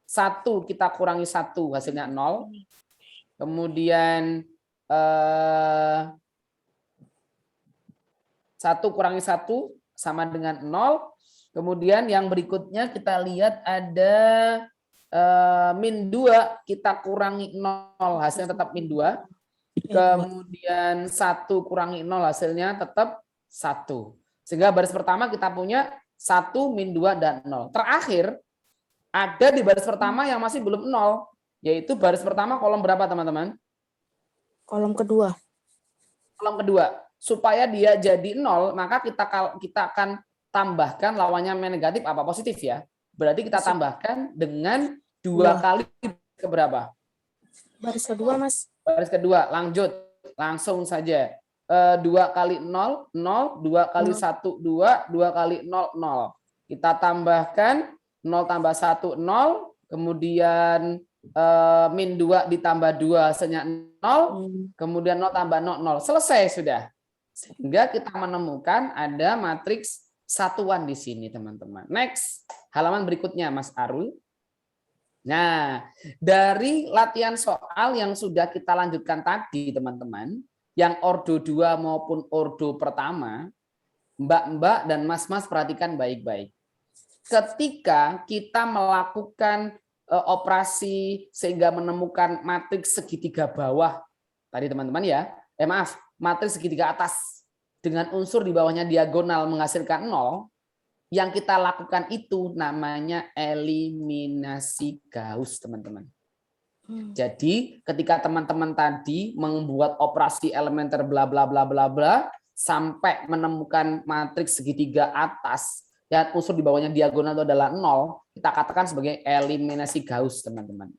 1 kita kurangi 1, hasilnya 0. Kemudian 1 kurangi 1, sama dengan 0. Kemudian yang berikutnya kita lihat ada min 2, kita kurangi 0, hasilnya tetap min 2. Kemudian 1 kurangi 0, hasilnya tetap 1. Sehingga baris pertama kita punya 1, min 2, dan 0. Terakhir, ada di baris pertama yang masih belum 0, yaitu baris pertama kolom berapa, teman-teman? Kolom kedua. Kolom kedua. Supaya dia jadi 0, maka kita akan tambahkan lawannya negatif apa positif ya. Berarti kita tambahkan dengan 2 kali ke berapa? Baris kedua, Mas. Baris kedua, lanjut. Langsung saja. 2 kali 0, 0. 2 kali 1, 2. 2 kali 0, 0. Kita tambahkan 0 tambah 1, 0. Kemudian min 2 ditambah 2, hasilnya 0. Kemudian 0 tambah 0, 0. Selesai sudah. Sehingga kita menemukan ada matriks satuan di sini, teman-teman. Next, halaman berikutnya, Mas Arul. Nah, dari latihan soal yang sudah kita lanjutkan tadi, teman-teman, yang ordo 2 maupun ordo pertama, Mbak-mbak dan Mas-mas perhatikan baik-baik. Ketika kita melakukan operasi sehingga menemukan matriks segitiga bawah, tadi teman-teman ya, matriks segitiga atas, dengan unsur di bawahnya diagonal menghasilkan 0, yang kita lakukan itu namanya eliminasi Gauss, teman-teman. Jadi ketika teman-teman tadi membuat operasi elementer bla bla bla bla bla sampai menemukan matriks segitiga atas dan unsur di bawahnya diagonal itu adalah 0, kita katakan sebagai eliminasi Gauss, teman-teman.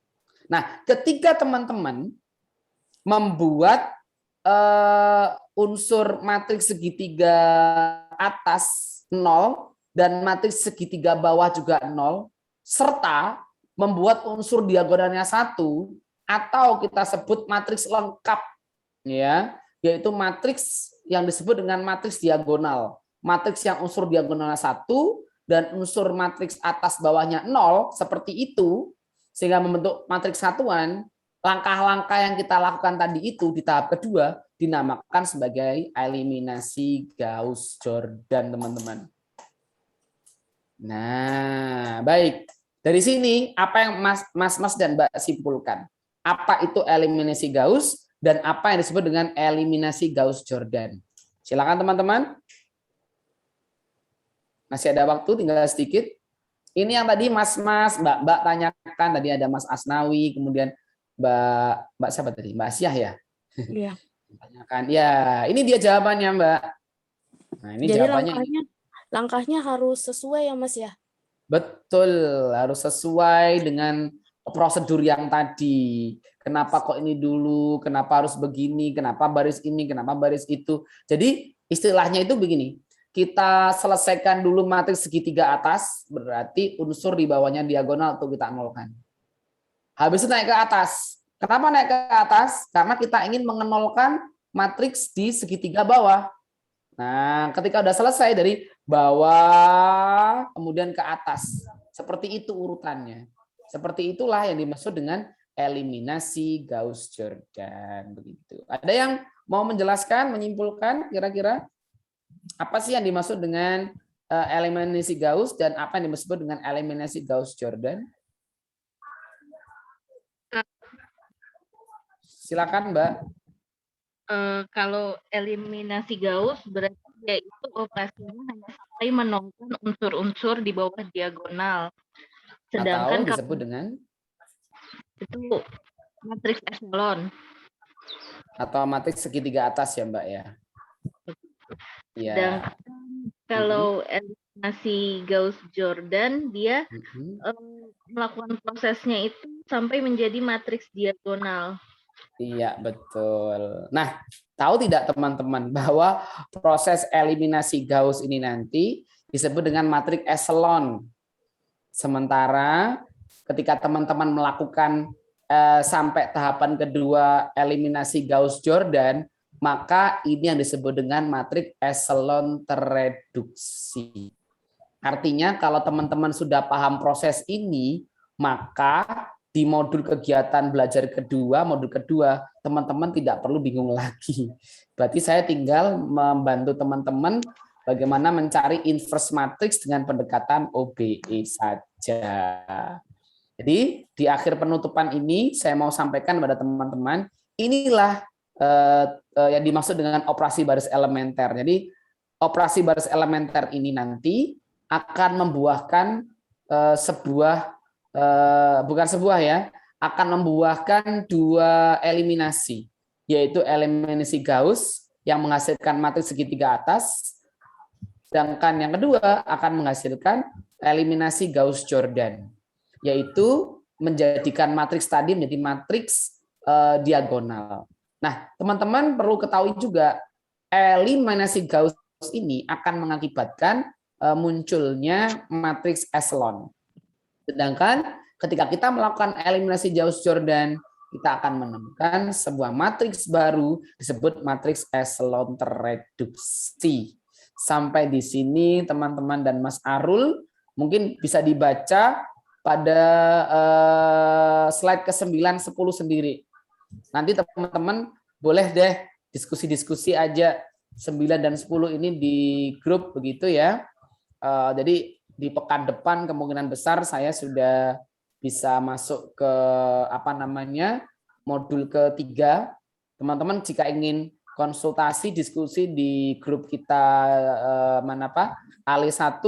Nah, ketika teman-teman membuat unsur matriks segitiga atas 0 dan matriks segitiga bawah juga 0, serta membuat unsur diagonalnya 1, atau kita sebut matriks lengkap, ya, yaitu matriks yang disebut dengan matriks diagonal. Matriks yang unsur diagonalnya 1 dan unsur matriks atas bawahnya 0, seperti itu, sehingga membentuk matriks satuan. Langkah-langkah yang kita lakukan tadi itu di tahap kedua dinamakan sebagai eliminasi Gauss-Jordan, teman-teman. Nah, baik. Dari sini apa yang Mas dan Mbak simpulkan? Apa itu eliminasi Gauss dan apa yang disebut dengan eliminasi Gauss-Jordan? Silakan teman-teman. Masih ada waktu, tinggal sedikit. Ini yang tadi Mas, Mbak tanyakan, tadi ada Mas Asnawi, kemudian Mbak siapa tadi? Mbak Asyah ya? Iya. Tanyakan. Ya, ini dia jawabannya, Mbak. Nah, ini jadi jawabannya. Langkahnya harus sesuai ya, Mas ya? Betul, harus sesuai dengan prosedur yang tadi. Kenapa kok ini dulu, kenapa harus begini, kenapa baris ini, kenapa baris itu. Jadi istilahnya itu begini, kita selesaikan dulu matriks segitiga atas, berarti unsur di bawahnya diagonal untuk kita nolkan. Habis itu naik ke atas. Kenapa naik ke atas? Karena kita ingin mengenolkan matriks di segitiga bawah. Nah, ketika udah selesai dari bawah kemudian ke atas, seperti itu urutannya. Seperti itulah yang dimaksud dengan eliminasi Gauss-Jordan, begitu. Ada yang mau menjelaskan, menyimpulkan kira-kira apa sih yang dimaksud dengan eliminasi Gauss dan apa yang disebut dengan eliminasi Gauss-Jordan? Silakan, Mbak. Kalau eliminasi Gauss berarti yaitu operasinya hanya sampai menonton unsur-unsur di bawah diagonal. Sedangkan atau disebut dengan itu matriks echelon. Atau matriks segitiga atas ya, Mbak ya. Ya. Dan kalau eliminasi Gauss-Jordan dia melakukan prosesnya itu sampai menjadi matriks diagonal. Iya, betul. Nah, tahu tidak teman-teman bahwa proses eliminasi Gauss ini nanti disebut dengan matriks echelon. Sementara ketika teman-teman melakukan sampai tahapan kedua eliminasi Gauss-Jordan, maka ini yang disebut dengan matriks echelon tereduksi. Artinya kalau teman-teman sudah paham proses ini, maka di modul kegiatan belajar kedua, modul kedua, teman-teman tidak perlu bingung lagi. Berarti saya tinggal membantu teman-teman bagaimana mencari inverse matrix dengan pendekatan OBE saja. Jadi di akhir penutupan ini saya mau sampaikan kepada teman-teman, inilah yang dimaksud dengan operasi baris elementer. Jadi operasi baris elementer ini nanti akan membuahkan akan membuahkan dua eliminasi, yaitu eliminasi Gauss yang menghasilkan matriks segitiga atas, sedangkan yang kedua akan menghasilkan eliminasi Gauss-Jordan, yaitu menjadikan matriks tadi menjadi matriks diagonal. Nah, teman-teman perlu ketahui juga eliminasi Gauss ini akan mengakibatkan munculnya matriks echelon. Sedangkan ketika kita melakukan eliminasi Gauss-Jordan, kita akan menemukan sebuah matriks baru disebut matriks echelon terreduksi. Sampai di sini teman-teman dan Mas Arul mungkin bisa dibaca pada slide ke-9, 10 sendiri. Nanti teman-teman boleh deh diskusi-diskusi aja 9 dan 10 ini di grup begitu ya. Jadi di pekan depan kemungkinan besar saya sudah bisa masuk ke modul ketiga. Teman-teman jika ingin konsultasi diskusi di grup kita ALE 1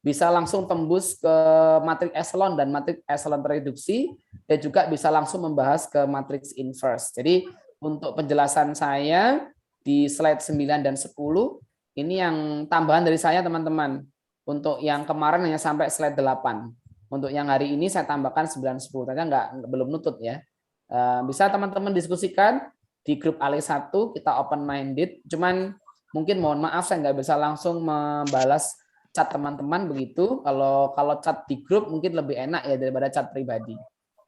bisa langsung tembus ke matriks echelon dan matriks echelon tereduksi, dan juga bisa langsung membahas ke matriks inverse. Jadi untuk penjelasan saya di slide 9 dan 10 ini yang tambahan dari saya teman-teman. Untuk yang kemarin hanya sampai slide 8. Untuk yang hari ini saya tambahkan 9, 10. Ternyata belum nutut ya. Bisa teman-teman diskusikan di grup ALE 1, kita open minded. Cuman mungkin mohon maaf saya nggak bisa langsung membalas chat teman-teman begitu. Kalau chat di grup mungkin lebih enak ya daripada chat pribadi.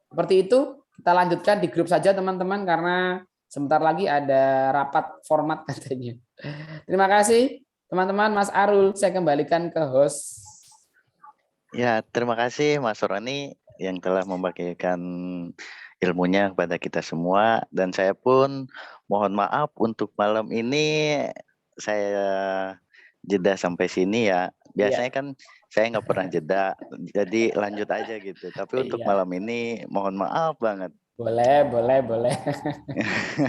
Seperti itu, kita lanjutkan di grup saja teman-teman karena sebentar lagi ada rapat format katanya. Terima kasih. Teman-teman, Mas Arul, saya kembalikan ke host. Ya, terima kasih Mas Roni yang telah membagikan ilmunya kepada kita semua. Dan saya pun mohon maaf untuk malam ini saya jeda sampai sini ya. Biasanya kan saya nggak pernah jeda, jadi lanjut aja gitu. Tapi untuk malam ini mohon maaf banget. Boleh.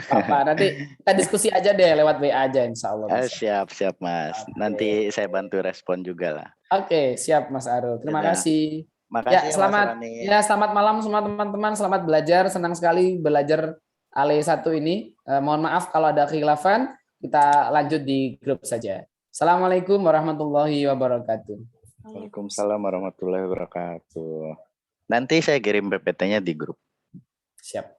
Apa nanti kita diskusi aja deh lewat WA aja insya Allah. Siap Mas. Okay. Nanti saya bantu respon juga lah. Oke, siap Mas Arul. Terima kasih. Makasih selamat malam semua teman-teman. Selamat belajar. Senang sekali belajar ALE 1 ini. Mohon maaf kalau ada kekhilafan. Kita lanjut di grup saja. Assalamualaikum warahmatullahi wabarakatuh. Waalaikumsalam warahmatullahi wabarakatuh. Nanti saya kirim PPT-nya di grup. Siap.